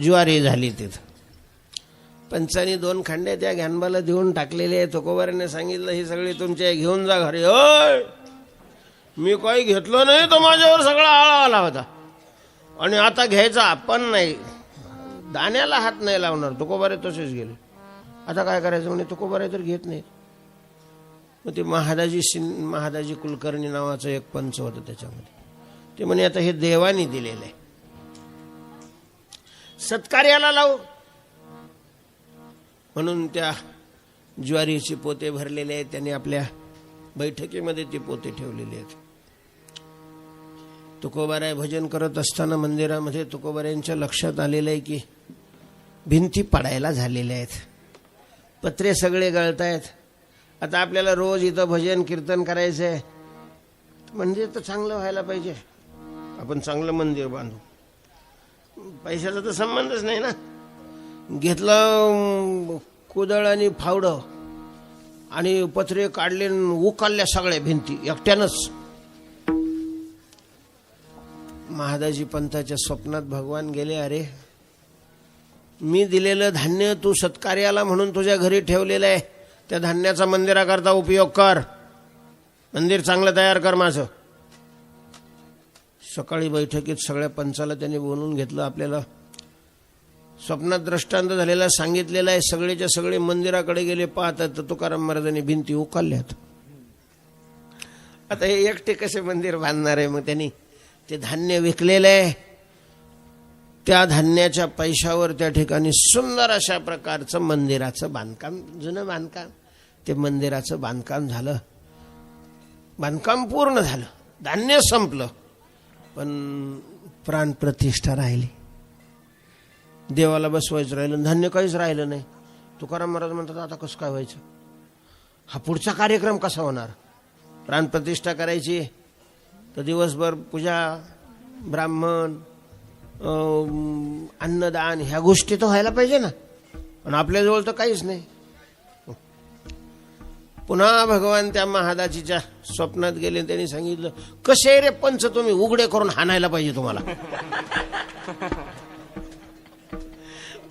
ज्वारी झाली तिथं. पंचानी 2 खंड्या त्या ज्ञानबाला देऊन टाकलेले आहे. तुकोबाराने सांगितलं ही सगळी तुमच्या घेऊन जा घरी. होय, मी काही घेतलं नाही, तो माझ्यावर सगळा आळा आला होता आणि आता घ्यायचा आपण नाही, दाण्याला हात नाही लावणार. तुकोबारे तसेच गेले. आता काय करायचं म्हणे, तुकोबारे तर घेत नाही. मग ते महादाजी कुलकर्णी नावाचं एक पंच होतं त्याच्यामध्ये. ते म्हणे आता हे देवानी दिलेलं आहे, सत्कार्याला लावू. म्हणून त्या ज्वारीचे पोते भरलेले आहेत. त्यांनी आपल्या बैठकीमध्ये ती पोते ठेवलेली आहेत. तुकोबाराय भजन करत असताना मंदिरामध्ये तुकोबारायांच्या लक्षात आलेलं आहे की भिंती पडायला झालेल्या आहेत. पत्रे सगळे गळतायत. आता आपल्याला रोज इथं भजन कीर्तन करायचंय, मंदिर तर चांगलं व्हायला पाहिजे. आपण चांगलं मंदिर बांधू. पैशाचा तर संबंधच नाही ना. घेतलं कुदळ आणि फावडं आणि पत्रे काढले, उकालल्या सगळ्या भिंती एकट्यानंच. महादाजी पंथाच्या स्वप्नात भगवान गेले, अरे मी दिलेलं धान्य तू सत्कार्याला म्हणून तुझ्या घरी ठेवलेलं आहे, त्या धान्याचा मंदिराकरता उपयोग कर, मंदिर चांगलं तयार कर माझं. सकाळी बैठकीत सगळ्या पंचाला त्यांनी बोलवून घेतलं. आपल्याला स्वप्नात दृष्टांत झालेला सांगितलेला आहे. सगळेच्या सगळे मंदिराकडे गेले, पाहतात तर तुकाराम महाराजांनी भिंती उकालल्यात. आता हे एकटे कसे मंदिर बांधणार आहे? मग त्यांनी ते धान्य विकलेलं आहे, त्या धान्याच्या पैशावर त्या ठिकाणी सुंदर अशा प्रकारचं मंदिराचं बांधकाम, जुनं बांधकाम, ते मंदिराचं बांधकाम झालं. बांधकाम पूर्ण झालं, धान्य संपलं, पण प्राणप्रतिष्ठा राहिली. देवाला बसवायचं राहिलं, धान्य काहीच राहिलं नाही. तुकाराम महाराज म्हणतात, आता कसं काय व्हायचं? हा पुढचा कार्यक्रम कसा होणार? प्राणप्रतिष्ठा करायची तर दिवसभर पूजा, ब्राह्मण, अन्नदान, ह्या गोष्टी तर व्हायला पाहिजे ना. पण आपल्याजवळ तर काहीच नाही. पुन्हा भगवान त्या महादाजीच्या स्वप्नात गेले. त्यांनी सांगितलं, कसे रे पंच, तुम्ही उघडे करून हाणायला पाहिजे तुम्हाला.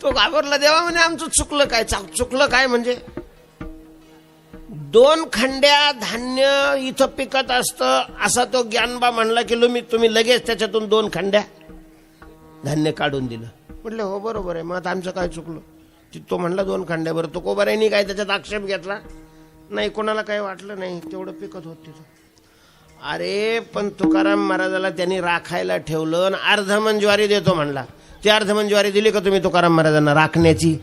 तो घाबरला. देवा म्हणे, आमचं चुकलं काय? चुकलं काय म्हणजे? 2 खंड्या धान्य इथं पिकत असतं असा तो ज्ञानबा म्हणला की तुम्ही लगेच त्याच्यातून 2 खंड्या धान्य काढून दिलं. म्हटलं हो बरोबर आहे, मग आता आमचं काय चुकलं? तो म्हणला 2 खंड्यावर. तो कोबाऱ्यानी काय त्याच्यात आक्षेप घेतला नाही, कोणाला काही वाटलं नाही, तेवढं पिकत होत तिथं. अरे पण तुकाराम महाराजाला त्यांनी राखायला ठेवलं आणि अर्धमन ज्वारी देतो म्हणला. ती अर्धमन ज्वारी दिली का तुम्ही तुकाराम महाराजांना राखण्याची?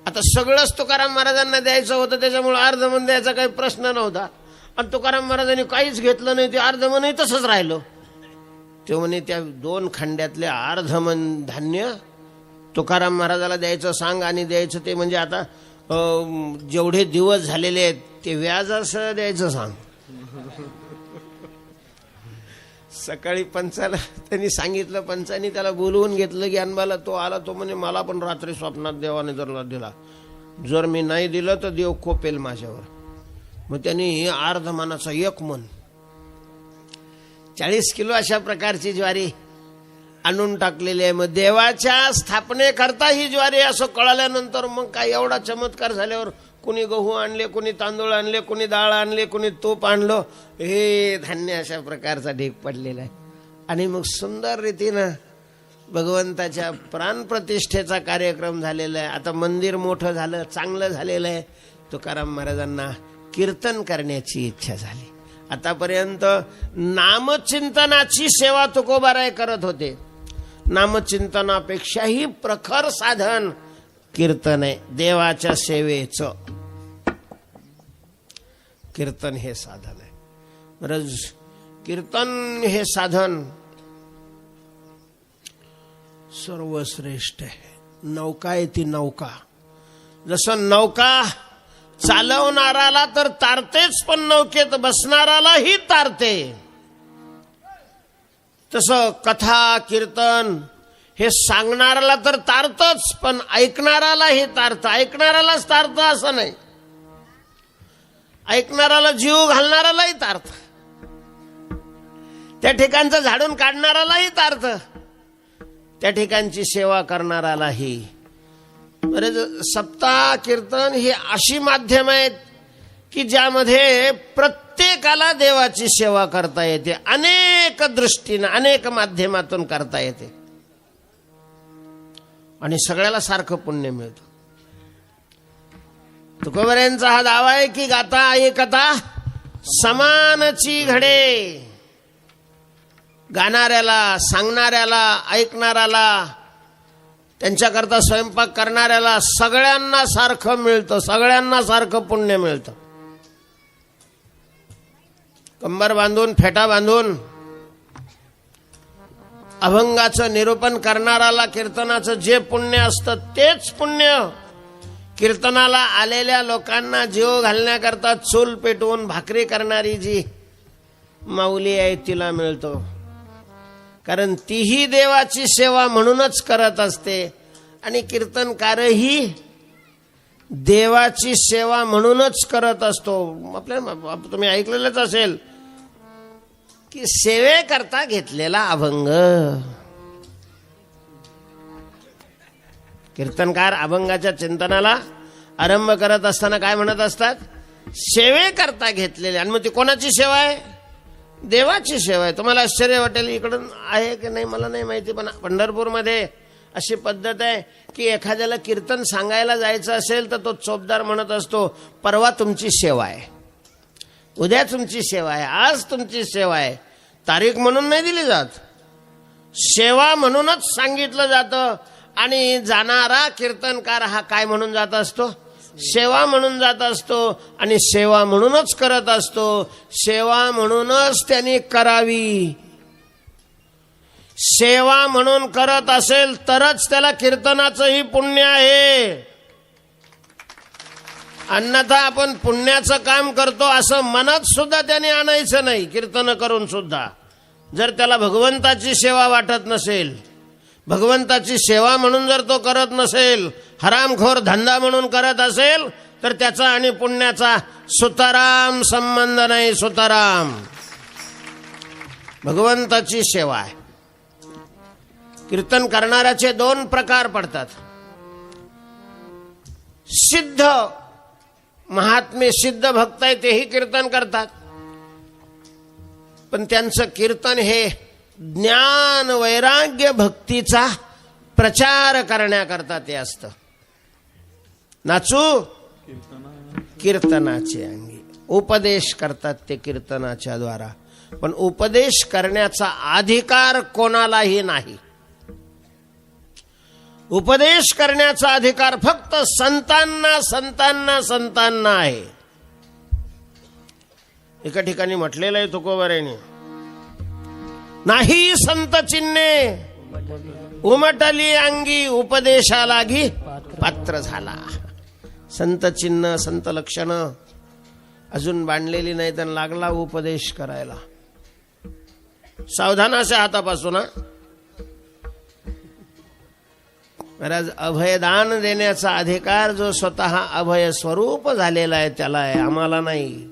आता सगळंच तुकाराम महाराजांना द्यायचं होतं, त्याच्यामुळे अर्धमन द्यायचा काही प्रश्न नव्हता. आणि तुकाराम महाराजांनी काहीच घेतलं नाही, ते अर्धमनही तसंच राहिलं. ते म्हणे त्या 2 खंड्यातले अर्धमन धान्य तुकाराम महाराजाला द्यायचं सांग. आणि द्यायचं ते म्हणजे आता जेवढे दिवस झालेले आहेत ते व्याज असं द्यायचं सांग. सकाळी पंचाला त्यांनी सांगितलं, पंचांनी त्याला बोलवून घेतलं ज्ञानबाला. तो आला. तो म्हणे, मला पण रात्री स्वप्नात देवाने जर दिला, जर मी नाही दिलं तर देव खोपेल माझ्यावर. मग त्यांनी अर्धमानाचा 1 मन 40 किलो अशा प्रकारची ज्वारी आणून टाकलेली आहे. मग देवाच्या स्थापनेकरता ही ज्वारी असं कळाल्यानंतर मग काय एवढा चमत्कार झाल्यावर कुणी गहू आणले, कुणी तांदूळ आणले, कुणी डाळ आणले, कुणी तूप आणलं. हे धान्य अशा प्रकारचा ढीग पडलेला आहे. आणि मग सुंदर रीतीनं भगवंताच्या प्राणप्रतिष्ठेचा कार्यक्रम झालेला आहे. आता मंदिर मोठं झालं, चांगलं झालेलं आहे. तुकाराम महाराजांना कीर्तन करण्याची इच्छा झाली. आतापर्यंत नामचिंतनाची सेवा तुकोबाराय करत होते. नामचिंतनापेक्षाही प्रखर साधन कीर्तन आहे. देवाच्या सेवेचं कीर्तन हे साधन आहे. बरं, कीर्तन हे साधन सर्वश्रेष्ठ आहे. नौका आहे ती नौका. जसं नौका चालवणाराला तर तारतेच, पण नौकेत बसणारालाही तारते. तसं कथा कीर्तन हे सांगणाराला तर तारतच, पण ऐकणारालाही तारतं. ऐकणारालाच तारतं असं नाही, ऐकणाराला जीव घालणारालाही तारतं, त्या ठिकाणचं झाडून काढणारालाही तारतं, त्या ठिकाणची सेवा करणारालाही. बरं, सप्ताह कीर्तन ही अशी माध्यम आहेत की ज्यामध्ये प्रत्येकाला देवाची सेवा करता येते. अनेक दृष्टीनं, अनेक माध्यमातून करता येते आणि सगळ्याला सारखं पुण्य मिळतं. तुकोबारायांचा हा दावा आहे की गाता ऐकता समानची घडे. गाणाऱ्याला, सांगणाऱ्याला, ऐकणाऱ्याला, त्यांच्याकरता स्वयंपाक करणाऱ्याला सगळ्यांना सारखं मिळतं, सगळ्यांना सारखं पुण्य मिळतं. कंबर बांधून, फेटा बांधून अभंगाचं निरूपण करणाराला कीर्तनाचं जे पुण्य असतं तेच पुण्य कीर्तनाला आलेल्या लोकांना जीव घालण्याकरता चूल पेटवून भाकरी करणारी जी माऊली आहे तिला मिळतो. कारण तीही देवाची सेवा म्हणूनच करत असते आणि कीर्तनकारही देवाची सेवा म्हणूनच करत असतो. आपल्याला तुम्ही ऐकलेलंच असेल की सेवेकरता घेतलेला अभंग. कीर्तनकार अभंगाच्या चिंतनाला आरंभ करत असताना काय म्हणत असतात? सेवेकरता घेतलेले. आणि मग ती कोणाची सेवा आहे? देवाची सेवा आहे. तुम्हाला आश्चर्य वाटेल, इकडून आहे की नाही मला नाही माहिती, पण पंढरपूरमध्ये अशी पद्धत आहे की एखाद्याला कीर्तन सांगायला जायचं असेल तर तो चोपदार म्हणत असतो, परवा तुमची सेवा आहे, उद्या तुमची सेवा आहे, आज तुमची सेवा आहे. तारीख म्हणून नाही दिली जात, सेवा म्हणूनच सांगितलं जातं. आणि जाणारा कीर्तनकार हा काय म्हणून जात असतो? सेवा म्हणून जात असतो. आणि सेवा म्हणूनच करत असतो. सेवा म्हणूनच त्यांनी करावी. सेवा म्हणून करत असेल तरच त्याला कीर्तनाचंही पुण्य आहे. अन्यथा आपण पुण्याचं काम करतो असं मनात सुद्धा त्याने आणायचं नाही. कीर्तन करून सुद्धा जर त्याला भगवंताची सेवा वाटत नसेल, भगवंताची सेवा म्हणून जर तो करत नसेल, हरामखोर धंदा म्हणून करत असेल, तर त्याचा आणि पुण्याचा सुताराम संबंध नाही. सुताराम भगवंताची सेवा आहे. कीर्तन करणाऱ्याचे दोन प्रकार पडतात. सिद्ध महात्मे, सिद्ध भक्त आहे तेही कीर्तन करतात, पण त्यांचं कीर्तन हे ज्ञान वैराग्य भक्तीचा प्रचार करण्याकरता ते असतं. नाचू कीर्तनाचे अंगी, उपदेश करतात ते कीर्तनाच्या द्वारा. पण उपदेश करण्याचा अधिकार कोणालाही नाही. उपदेश करण्याचा अधिकार फक्त संतांना संतांना संतांना आहे. एका ठिकाणी म्हटलेलं आहे तुकोबारायांनी, नाही संत चिन्हे उमटली अंगी, उपदेशा लागी पात्र झाला. संत चिन्ह, संत लक्षण अजून बांधलेली नाही तर लागला उपदेश करायला. सावधान अशा हातापासून. महाराज, अभयदान देण्याचा अधिकार जो स्वतः अभय स्वरूप झालेला आहे त्याला आहे, आम्हाला नाही.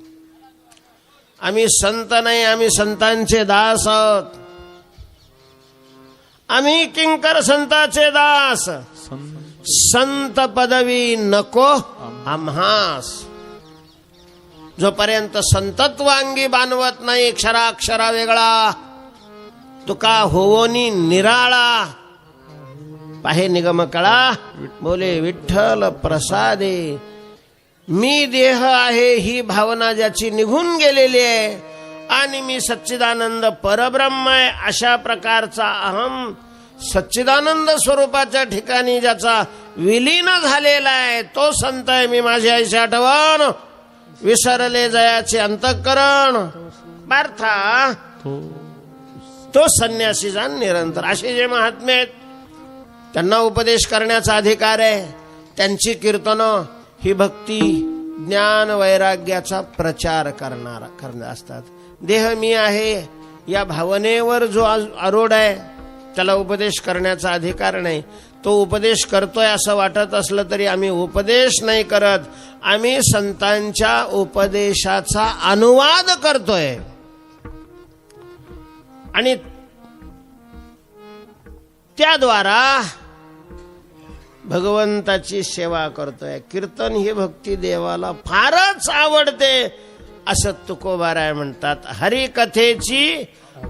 आम्ही संत नाही, आम्ही संतांचे दास आहोत. आम्ही किंकर संताचे दास. संत पदवी नको आम्हास. जोपर्यंत संतत्वांगी बांधवत नाही क्षराक्षरा वेगळा, तुका होवोनी निराळा. पाहे निगम कळा, बोले विठ्ठल प्रसादे. मी देह आहे ही भावना ज्याची निघून गेलेली आहे आणि मी सच्चिदानंद परब्रह्म आहे अशा प्रकारचा अहम सच्चिदानंद स्वरूपाच्या ठिकाणी ज्याचा विलीन झालेला आहे तो संत आहे. मी माझी आईची आठवण विसरले जयाचे अंतःकरण पार्था, तो संन्यासी जाण निरंतर. असे जे महात्मे आहेत त्यांना उपदेश करण्याचा अधिकार आहे. त्यांची कीर्तनं ही भक्ती ज्ञान वैराग्याचा प्रचार करणार असतात. देह मी आहे या भावनेवर जो आरूढ आहे त्याला उपदेश करण्याचा अधिकार नाही. तो उपदेश करतोय असं वाटत असलं तरी आम्ही उपदेश नाही करत, आम्ही संतांच्या उपदेशाचा अनुवाद करतोय. आणि त्याद्वारा भगवंताची सेवा करतोय. कीर्तन ही भक्ती देवाला फारच आवडते असं तुकोबाराय म्हणतात. हरिकथेची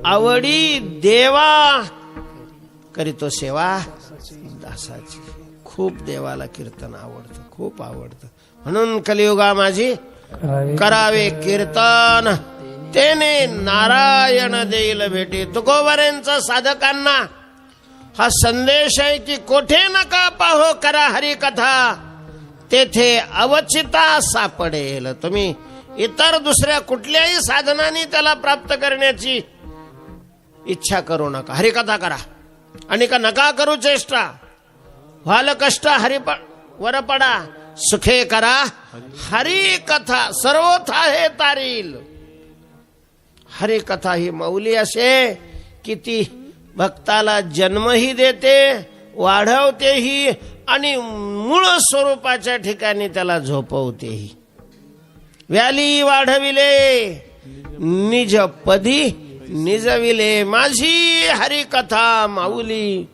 आवडी देवा करीतो सेवा दासाची. खूप देवाला कीर्तन आवडतं, खूप आवडतं. म्हणून कलियुगा माझी करावे कीर्तन, तेने नारायण देईल भेटी. तुकोबारायांचा साधकांना हा संदेश आहे की कोठे नका पाहो करा हरिकथा, तेथे अवचिता सापडेल. तुम्ही इतर दुसऱ्या कुठल्याही साधनाने त्याला प्राप्त करण्याची इच्छा करू नका, हरिकथा करा. आणि का नका करू चेष्टा, व्हाल कष्ट वर पडा, सुखे करा हरी कथा, सर्वथा हे तारील. हरी कथा ही माऊली असे की ती भक्ताला जन्मही देते, वाढवतेही आणि मूळ स्वरूपाच्या ठिकाणी त्याला झोपवतेही. व्याली वाढविले निज पदी निजविले, माझी हरी कथा माऊली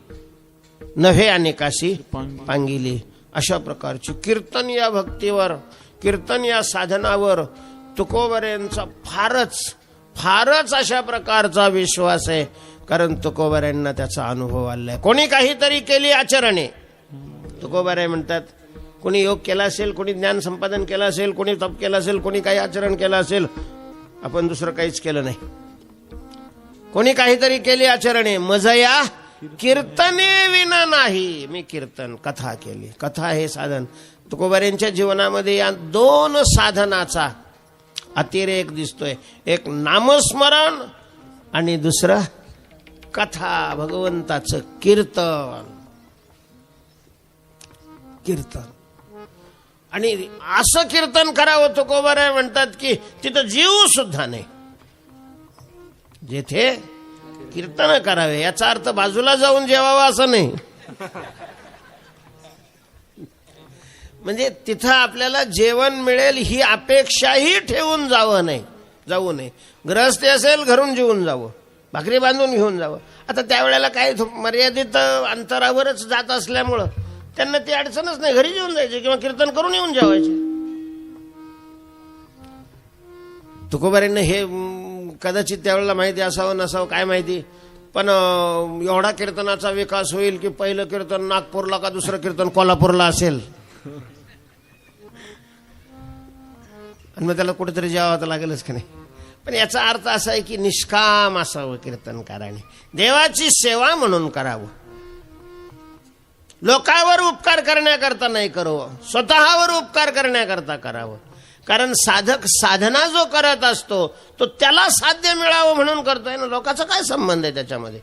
नव्हे अनेकाशी पांगिली. अशा प्रकारची कीर्तन या भक्तीवर, कीर्तन या साधनावर तुकोबऱ्यांचा फारच अशा प्रकारचा विश्वास आहे. कारण तुकोबऱ्यांना त्याचा अनुभव आलाय. कोणी काहीतरी केली आचरणे, तुकोबरे म्हणतात, कोणी योग केला असेल, कोणी ज्ञान संपादन केलं असेल, कोणी तप केलं असेल, कोणी काही आचरण केलं असेल, आपण दुसरं काहीच केलं नाही. कोणी काहीतरी केली आचरणे, मजया कीर्तने विना नाही. मी कीर्तन कथा केली. कथा हे साधन. तुकोबऱ्यांच्या जीवनामध्ये या दोन साधनाचा अतिरेक दिसतोय. एक नामस्मरण आणि दुसरं कथा, भगवंताचं कीर्तन. आणि असं कीर्तन करावं तुकोबरे म्हणतात की तिथं जीव सुद्धा नाही. जेथे कीर्तन करावे याचा अर्थ बाजूला जाऊन जेवावं असं नाही. म्हणजे तिथं आपल्याला जेवण मिळेल ही अपेक्षाही ठेवून जाऊ नये. गृहस्थी असेल घरून जेवून जावं, भाकरी बांधून घेऊन जावं. आता त्यावेळेला काय मर्यादित अंतरावरच जात असल्यामुळं त्यांना ती अडचणच नाही. घरी जेवून जायचे किंवा कीर्तन करून येऊन जेवायचे. तुकोबारींना हे कदाचित त्यावेळेला माहिती असावं नसावं काय माहिती, पण एवढा कीर्तनाचा विकास होईल की पहिलं कीर्तन नागपूरला का दुसरं कीर्तन कोल्हापूरला असेल, आणि मग त्याला कुठेतरी जेवावं तर लागेलच की नाही. पण याचा अर्थ असा आहे की निष्काम असावं कीर्तनकाराने, देवाची सेवा म्हणून करावं. लोकांवर उपकार करण्याकरता नाही करावं, स्वतःवर उपकार करण्याकरता करावं. कारण साधक साधना जो करत असतो तो त्याला साध्य मिळावं म्हणून करतोय ना. लोकांचा काय संबंध आहे त्याच्यामध्ये?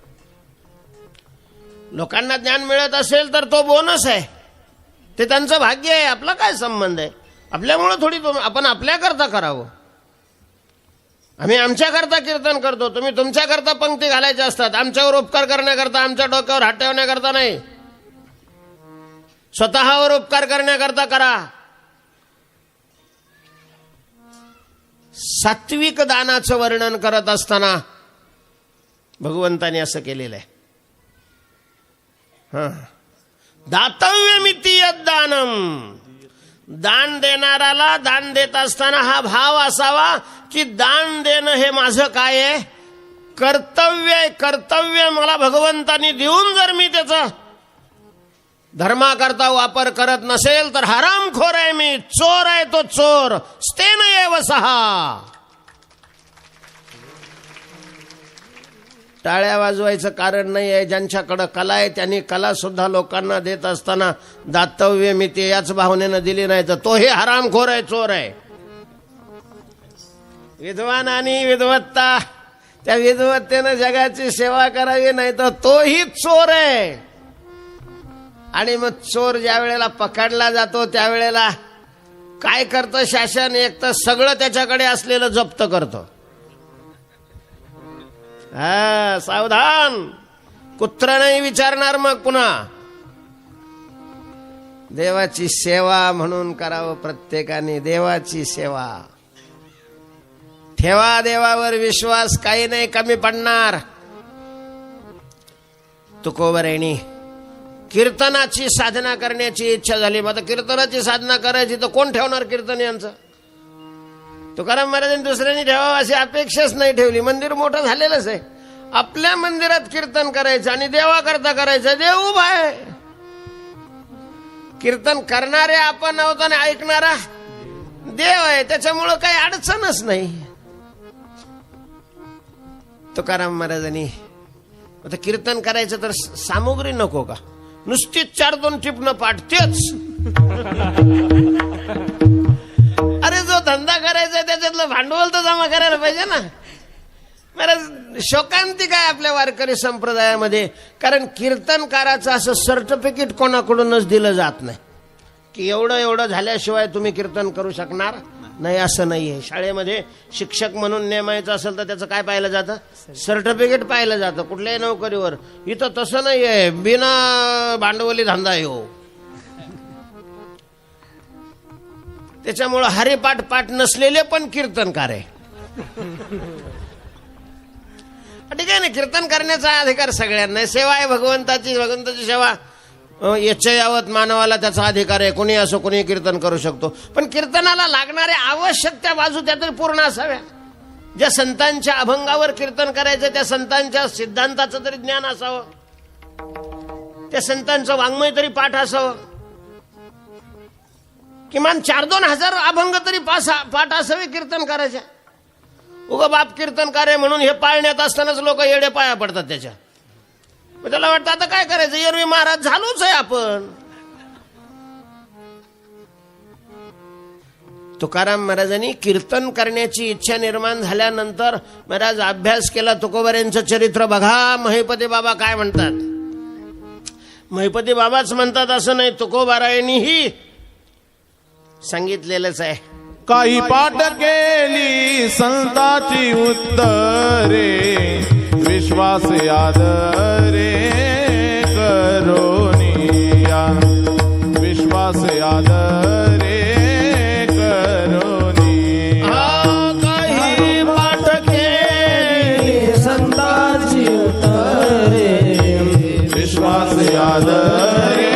लोकांना ज्ञान मिळत असेल तर तो बोनस आहे, ते त्यांचं भाग्य आहे. आपला काय संबंध आहे? आपल्यामुळं थोडी आपण आपल्याकरता करावं. आम्ही आमच्याकरता कीर्तन करतो, तुम्ही तुमच्याकरता पंक्ती घालायच्या असतात. आमच्यावर उपकार करण्याकरता, आमच्या डोक्यावर हात ठेवण्याकरता नाही, स्वतःवर उपकार करण्याकरता करा. सात्विक दानाचं वर्णन करत असताना भगवंताने असं केलेलं आहे. दातव्यमिति यद्दानम, दान देणाराला दान देत असताना हा भाव असावा की दान देणं हे माझं काय आहे, कर्तव्य आहे. कर्तव्य मला भगवंतानी देऊन जर मी त्याचा धर्माकरता वापर करत नसेल तर हरामखोर आहे मी, चोर आहे तो चोर. स्तेन एव सहा. टाळ्या वाजवायचं कारण नाही आहे. ज्यांच्याकडे कला आहे त्यांनी कला सुद्धा लोकांना देत असताना दातव्य मी ते याच भावनेनं दिली नाही तर तोही हरामखोर आहे, चोर आहे. विद्वान आणि विद्वत्ता, त्या विद्वत्तेनं जगाची सेवा करावी, नाही तर तोही चोर आहे. आणि मग चोर ज्या वेळेला पकडला जातो त्यावेळेला काय करतं शासन? एक तर सगळं त्याच्याकडे असलेलं जप्त करतं. सावधान, कुत्र नाही विचारणार. मग पुन्हा देवाची सेवा म्हणून करावं प्रत्येकाने. देवाची सेवा ठेवा, देवावर विश्वास, काही नाही कमी पडणार. तुकोबरेनी कीर्तनाची साधना करण्याची इच्छा झाली. मग आता कीर्तनाची साधना करायची तर कोण ठेवणार कीर्तन यांचं? तुकाराम महाराजांनी दुसऱ्यांनी ठेवावं अशी अपेक्षाच नाही ठेवली. मंदिर मोठं झालेलंच आहे. आपल्या मंदिरात कीर्तन करायचं आणि देवाकरता करायचं. देव उभा आहे. कीर्तन करणारे आपण आहोत आणि ऐकणारा देव आहे, त्याच्यामुळं काही अडचणच नाही. तुकाराम महाराजांनी आता कीर्तन करायचं तर सामुग्री नको का? नुसतीच 4-2 टिपणं पाठ तेच. अरे जो धंदा करायचा त्याच्यातलं भांडवल तर जमा करायला पाहिजे ना. महाराज शोकांतिक आहे आपल्या वारकरी संप्रदायामध्ये. कारण कीर्तनकाराचं असं सर्टिफिकेट कोणाकडूनच दिलं जात नाही की एवढं झाल्याशिवाय तुम्ही कीर्तन करू शकणार नाही, असं नाहीये. शाळेमध्ये शिक्षक म्हणून नेमायचं असेल तर त्याचं काय पाहिलं जातं? सर्टिफिकेट पाहिलं जातं कुठल्याही नोकरीवर. इथं तसं नाहीये, बिना भांडवली धंदा येऊ. त्याच्यामुळं हरिपाठ पाठ नसलेले पण कीर्तनकार आहे. ठीक आहे ना, कीर्तन करण्याचा अधिकार सगळ्यांना आहे. सेवा आहे भगवंताची, भगवंताची सेवा यावत मानवाला त्याचा अधिकार आहे. कोणी असो कोणी कीर्तन करू शकतो. पण कीर्तनाला लागणाऱ्या आवश्यक त्या बाजू त्यातरी पूर्ण असाव्या. ज्या संतांच्या अभंगावर कीर्तन करायचं त्या संतांच्या सिद्धांताचं तरी ज्ञान असावं, त्या संतांचं वाङ्मय तरी पाठ असावं. किमान 4-2 हजार अभंग तरी पाठ असावे कीर्तन करायच्या. उगा बाप कीर्तनकार आहे म्हणून हे पाळण्यात असतानाच लोक येडे पाया पडतात त्याच्या. त्याला वाटतं आता काय करायचं, एरवी महाराज झालोच आहे आपण. तुकाराम महाराजांनी कीर्तन करण्याची इच्छा निर्माण झाल्यानंतर महाराज अभ्यास केला. तुकोबाऱ्यांचं चरित्र बघा. महिपती बाबा काय म्हणतात? महिपती बाबाच म्हणतात असं नाही, तुकोबारायांनीही सांगितलेलंच आहे. काही पाठ केली संताची उत्तरे, विश्वास आदरे करोनिया, विश्वास आदरे करोनिया. काही पाठ केली संताची उत्तरे, विश्वास आदरे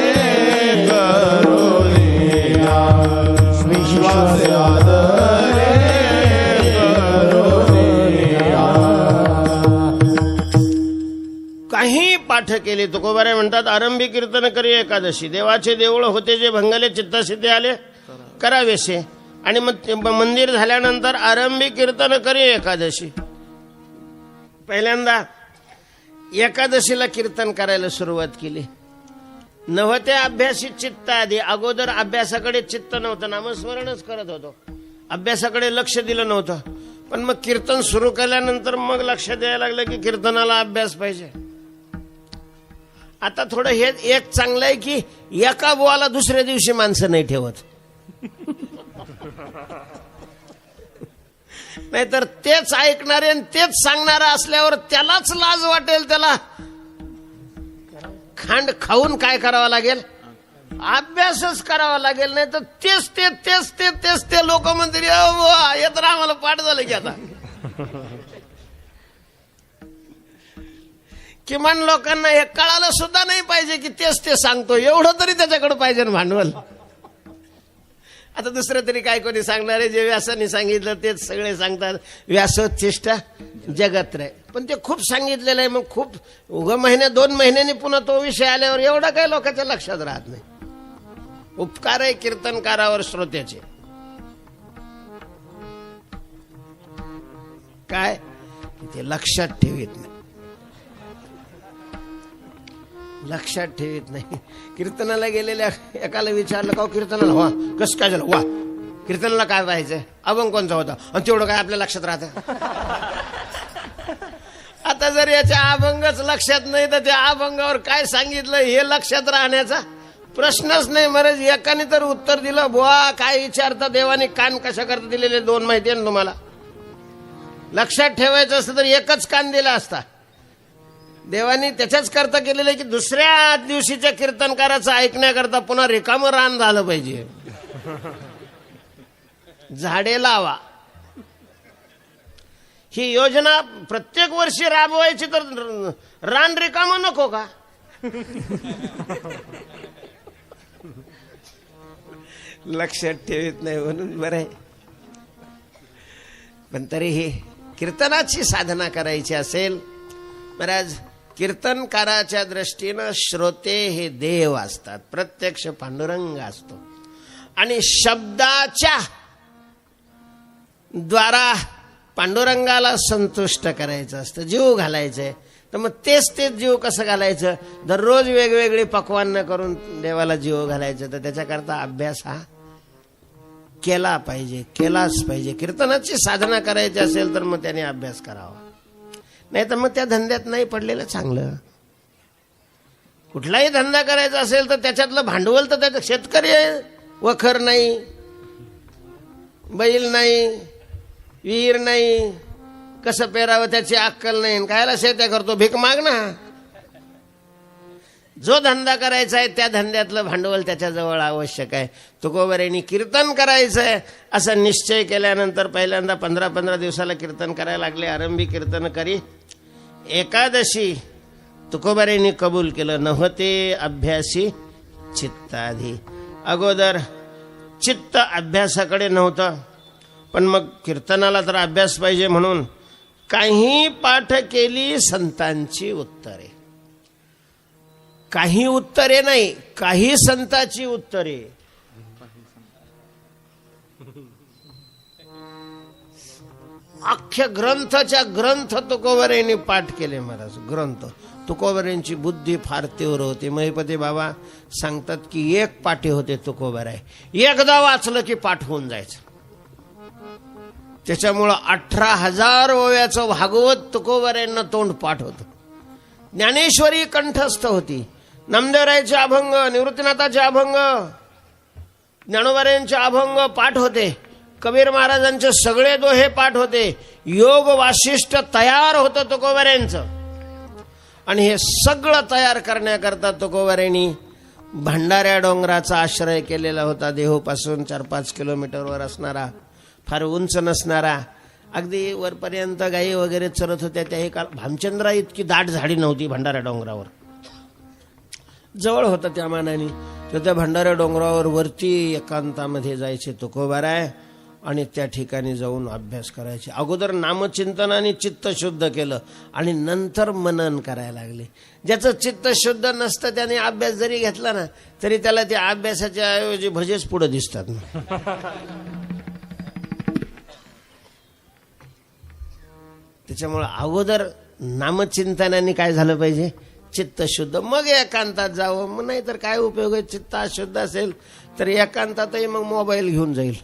करोनिया, विश्वास आदरे करोनिया. काही पाठ केले. तुकोबारे म्हणतात आरंभी कीर्तन करी एकादशी, देवाचे देऊळ होते जे भंगले चित्तसिद्धी आले करावेसे. आणि मग मंदिर झाल्यानंतर आरंभी कीर्तन करी एकादशी. पहिल्यांदा एकादशीला कीर्तन करायला सुरुवात केली. नव्हते अभ्यासी चित्त आधी. अगोदर अभ्यासाकडे चित्त नव्हतं, नामस्मरणच करत होतो, अभ्यासाकडे लक्ष दिलं नव्हतं. पण मग कीर्तन सुरू केल्यानंतर मग लक्ष द्यायला लागलं की कीर्तनाला अभ्यास पाहिजे. आता थोडं हे एक चांगलं आहे की एका बुवाला दुसऱ्या दिवशी माणसं नाही ठेवत. नाहीतर तेच ऐकणारे आणि तेच सांगणारा असल्यावर त्यालाच लाज वाटेल. त्याला खांड खाऊन काय करावं लागेल? अभ्यासच करावा लागेल. नाही तर तेच ते लोक म्हणतील येत राहा, आम्हाला पाठ झालं की आता. किमान लोकांना हे कळालं सुद्धा नाही पाहिजे की तेच ते सांगतो, एवढं तरी त्याच्याकडे पाहिजे ना भांडवल. आता दुसरं तरी काय कोणी सांगणार आहे? जे व्यासाने सांगितलं तेच सगळे सांगतात. व्यासोच्छिष्ट जगत्र आहे. पण ते खूप सांगितलेलं आहे. मग खूप 2 महिन्यांनी पुन्हा तो विषय आल्यावर एवढा काही लोकांच्या लक्षात राहत नाही. उपकार आहे कीर्तनकारावर श्रोत्याचे. काय ते लक्षात ठेवीत नाही, लक्षात ठेवीत नाही. कीर्तनाला गेलेल्या एकाला विचारलं का कीर्तनाला वा कसं काय झालं? वा कीर्तनाला काय पाहायचंय? अभंग कोणचा होता? आणि तेवढं काय आपल्या लक्षात राहतं? आता जर याच्या अभंगच लक्षात नाही तर त्या अभंगावर काय सांगितलं हे लक्षात राहण्याचा प्रश्नच नाही. महाराज एकाने तर उत्तर दिलं, बुवा काय विचारता, देवाने कान कशा करता दिलेले 2 माहिती आहे ना तुम्हाला. लक्षात ठेवायचं असतं तर एकच कान दिला असता. देवानी त्याच्याच करता केलेलं की दुसऱ्या दिवशीच्या कीर्तनकाराचं ऐकण्याकरता पुन्हा रिकामं रान झालं पाहिजे. झाडे लावा ही योजना प्रत्येक वर्षी राबवायची तर रान रिकामं नको का? लक्षात ठेवीत नाही म्हणून बरं आहे. पण तरीही कीर्तनाची साधना करायची असेल महाराज, कीर्तनकाराच्या दृष्टीनं श्रोते हे देव असतात, प्रत्यक्ष पांडुरंग असतो. आणि शब्दाच्या द्वारा पांडुरंगाला संतुष्ट करायचं असतं, जीव घालायचंय. तर मग तेच जीव कसं घालायचं? दररोज वेगवेगळी पक्वान्न करून देवाला जीव घालायचं. तर त्याच्याकरता अभ्यास हा केला पाहिजे, केलाच पाहिजे. कीर्तनाची साधना करायची असेल तर मग त्याने अभ्यास करावा. नाही तर मग त्या धंद्यात नाही पडलेलं चांगलं. कुठलाही धंदा करायचा असेल तर त्याच्यातलं भांडवल तर त्याचं शेतकरी आहे, वखर नाही, बैल नाही, विहीर नाही, कसं पेरावं त्याची अक्कल नाही, कायला शेत्या करतो, भीक माग ना. जो धंदा करायचा आहे त्या धंद्यातलं भांडवल त्याच्याजवळ आवश्यक आहे. तुकोबारायांनी कीर्तन करायचं आहे असा निश्चय केल्यानंतर पहिल्यांदा 15-15 दिवसाला कीर्तन करायला लागले. आरंभी कीर्तन करी एकादशी तुकोबारायांनी कबूल केलं. नव्हते अभ्यासी चित्ताधी. अगोदर चित्त अभ्यासाकडे नव्हतं, पण मग कीर्तनाला तर अभ्यास पाहिजे म्हणून काही पाठ केली संतांची उत्तरे. काही उत्तरे नाही, काही संतांची उत्तरे. अख्ख्या ग्रंथाच्या ग्रंथ तुकोबारायांनी पाठ केले महाराज. ग्रंथ तुकोबारायांची बुद्धी फार तीव्र होती. महिपती बाबा सांगतात की एक पाठी होते तुकोबाराय, एकदा वाचलं की पाठ होऊन जायचं. त्याच्यामुळं 18,000 ओव्याचं भागवत तुकोबारायांना तोंड पाठ होतं. ज्ञानेश्वरी कंठस्थ होती. नामदेवरायाचे अभंग, निवृत्तीनाथाचे अभंग, ज्ञानोबारायांचे अभंग पाठ होते. कबीर महाराजांचे सगळे दोहे पाठ होते. योग वासिष्ठ तयार होतं तुकोबारायांचं. आणि हे सगळं तयार करण्याकरता तुकोबारायांनी भंडाऱ्या डोंगराचा आश्रय केलेला होता. देहूपासून 4-5 किलोमीटरवर असणारा, फार उंच नसणारा, अगदी वरपर्यंत गायी वगैरे चरत होत्या. त्याही काळ भामचंद्रा इतकी दाट झाडी नव्हती भंडारा डोंगरावर, जवळ होतं त्या मानाने. तर त्या भंडारा डोंगरावर वरती एकांतामध्ये जायचे तुकोबाराय आणि त्या ठिकाणी जाऊन अभ्यास करायचे. अगोदर नामचिंतनाने चित्त शुद्ध केलं आणि नंतर मनन करायला लागले. ज्याचं चित्त शुद्ध नसतं त्याने अभ्यास जरी घेतला ना तरी त्याला त्या अभ्यासाच्या ऐवजी भजेच पुढे दिसतात. त्याच्यामुळे अगोदर नामचिंतनाने काय झालं पाहिजे, चित्त शुद्ध, मग एकांतात जावं. मग नाही तर काय उपयोग आहे. चित्त अशुद्ध असेल तर एकांतातही मग मोबाईल घेऊन जाईल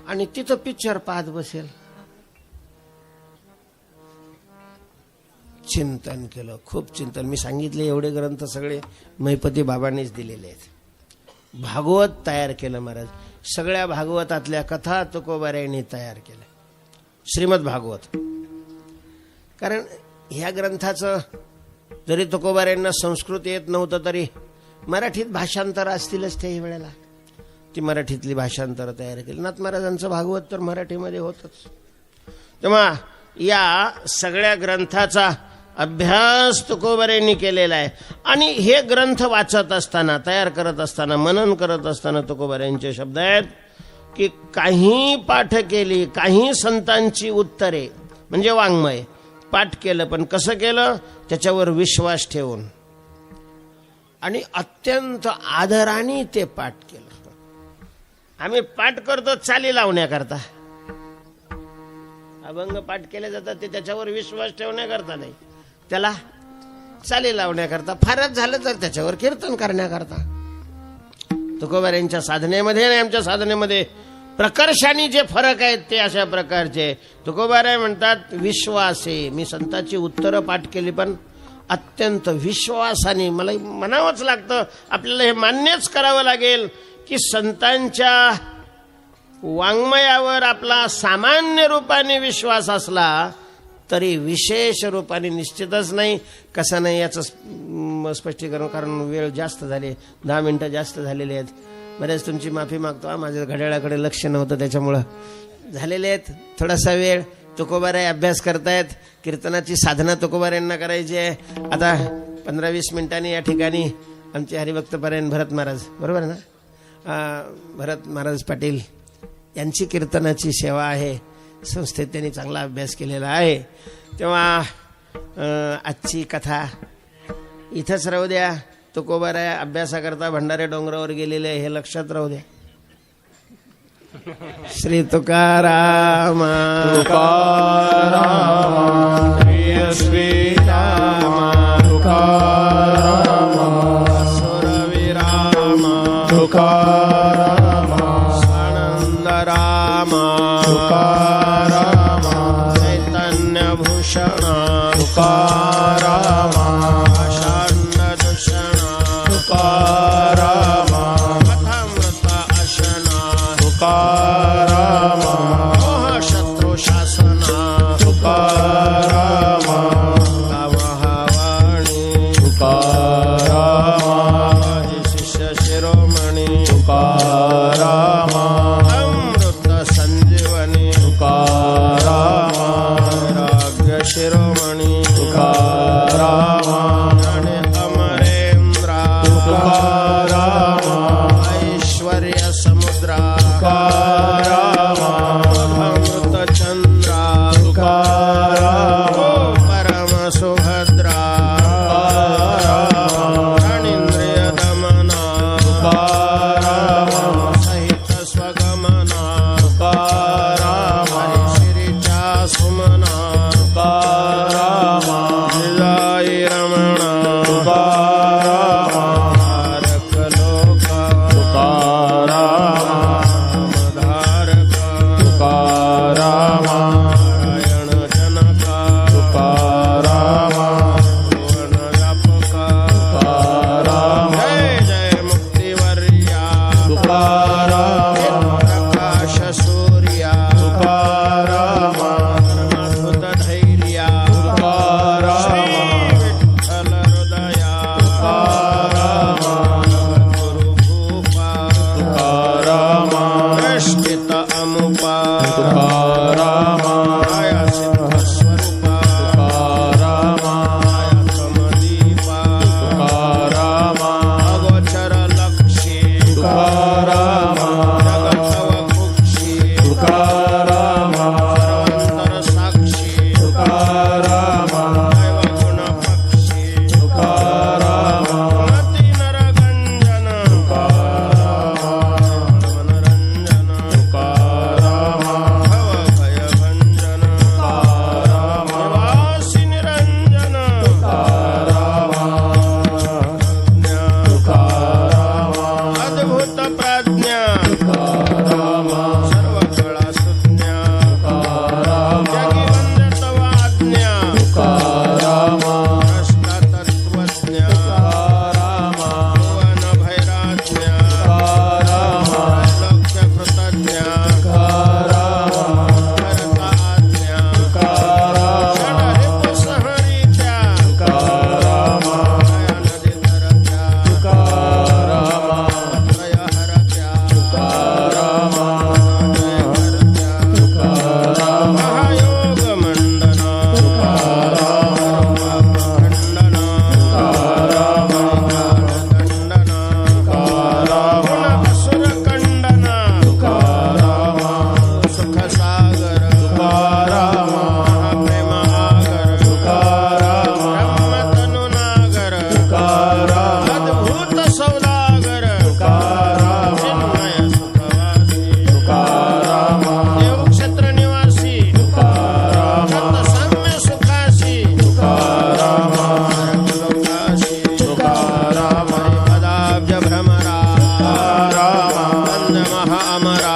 आणि तिथं पिक्चर पाहत बसेल. चिंतन केलं, खूप चिंतन. मी सांगितले एवढे ग्रंथ सगळे महिपती बाबांनीच दिलेले आहेत. भागवत तयार केलं महाराज. सगळ्या भागवतातल्या कथा तुकोबारायांनी तयार केल्या. श्रीमद भागवत, कारण ह्या ग्रंथाचं जरी तुकोबारायांना संस्कृत येत नव्हतं तरी मराठीत भाषांतर असतीलच त्याही वेळेला. ती मराठीतली भाषांतर तयार केली. नाथ महाराजांचं भागवत तर मराठीमध्ये होतच. तेव्हा या सगळ्या ग्रंथाचा अभ्यास तुकोबारायांनी केलेला आहे. आणि हे ग्रंथ वाचत असताना, तयार करत असताना, मनन करत असताना तुकोबारायांचे शब्द आहेत की काही पाठ केली, काही संतांची उत्तरे म्हणजे वाङ्मय पाठ केलं. पण कसं केलं, त्याच्यावर विश्वास ठेवून आणि अत्यंत आदराने ते पाठ केलं. आम्ही पाठ करतो चाली लावण्याकरता, अभंग पाठ केले जातात ते त्याच्यावर विश्वास ठेवण्याकरता नाही, त्याला चाली लावण्याकरता, फारच झालं तर त्याच्यावर कीर्तन करण्याकरता. तुकोबारायांच्या साधनेमध्ये आणि आमच्या साधनेमध्ये प्रकर्षाने जे फरक आहेत ते अशा प्रकारचे. तुकोबाराय म्हणतात विश्वासे, मी संतांची उत्तरं पाठ केली पण अत्यंत विश्वासाने. मला म्हणावंच लागतं, आपल्याला हे मान्यच करावं लागेल की संतांच्या वाङ्मयावर आपला सामान्य रूपाने विश्वास असला तरी विशेष रूपाने निश्चितच नाही. कसं नाही याचं स्पष्टीकरण, कारण वेळ जास्त झाली, 10 मिनिटं जास्त झालेले आहेत. बरेच तुमची माफी मागतो, माझ्या घड्याळाकडे लक्ष नव्हतं त्याच्यामुळं झालेले आहेत. थोडासा वेळ तुकोबाराय अभ्यास करतायत. कीर्तनाची साधना तुकोबारायांना करायची आहे. आता 15-20 मिनिटांनी या ठिकाणी आमचे हरिभक्तपरायण भरत महाराज, बरोबर ना, भरत महाराज पाटील यांची कीर्तनाची सेवा आहे. संस्थेत त्यांनी चांगला अभ्यास केलेला आहे. तेव्हा आजची कथा इथंच राहू द्या. तुकोबाराय अभ्यासाकरता भंडारे डोंगरावर गेलेले हे लक्षात राहू द्या. श्री तुकाराम श्री राम तुकाराम सुरविराम तुकाराम सानंद राम तुकाराम तुकाराम मोह शत्रू शासना तुकाराम गावहावाणी तुकाराम माझे शिष्य शिरोमणी तुकाराम अमृत संजीवनी तुकाराम वैराग्य शिरोमणी तुकाराम ज्ञाने अमरेंद्रा तुकाराम ऐश्वर्य समुद्रा तुकाराम अमृत चंद्रा तुकाराम परम सुभद्रा प्राणींद्रिय दमना तुकाराम सहित स्वगमना तुकाराम श्रीच्या सुमना तुकाराम हृदय रमणा तुकाराम धारक लोका तुकाराम धारक तुकाराम नारायण जनका तुकाराम भुवन व्यापका तुकाराम जय जय मुक्तिवर्या तुकाराम प्रकाश सूर्या तुकाराम अद्भुत धैर्या श्री विठ्ठल हृदया गुरु भूपा तुकाराम दृष्टित अमुपा तुकाराम माया सिद्ध स्वरूपा तुकाराम माया समदीपा तुकाराम अगोचर लक्षी तुकाराम जगत वकुक्षी तुकाराम सर्वांतर साक्षी तुकाराम दैवगुण पक्षी तुकाराम मती नरगंजन मनरंजन तुकाराम भव भय भंजन निवासी निरंजन अद्भुत प्राज्ञा सर्व कळा सुज्ञा जगी वंद्य तव आज्ञा द्रष्टा तत्त्वज्ञ भुवन भैराज्ञा त्रैलोक्य कृतज्ञ करता आज्ञा षडरिपु सहरीत्या दया नदी धरत्या त्रय हरत्या महायोग मंडना खंडना खंडना असुर खंडना सुख सागर प्रेम आगर ब्रह्म तनु नागर अद्भुत सौदागर चिन्मय सुखवासी देव क्षेत्र निवासी सत साम्य सुखासी लोकाशी पदाब्ज भ्रमरा वंद महा अमरा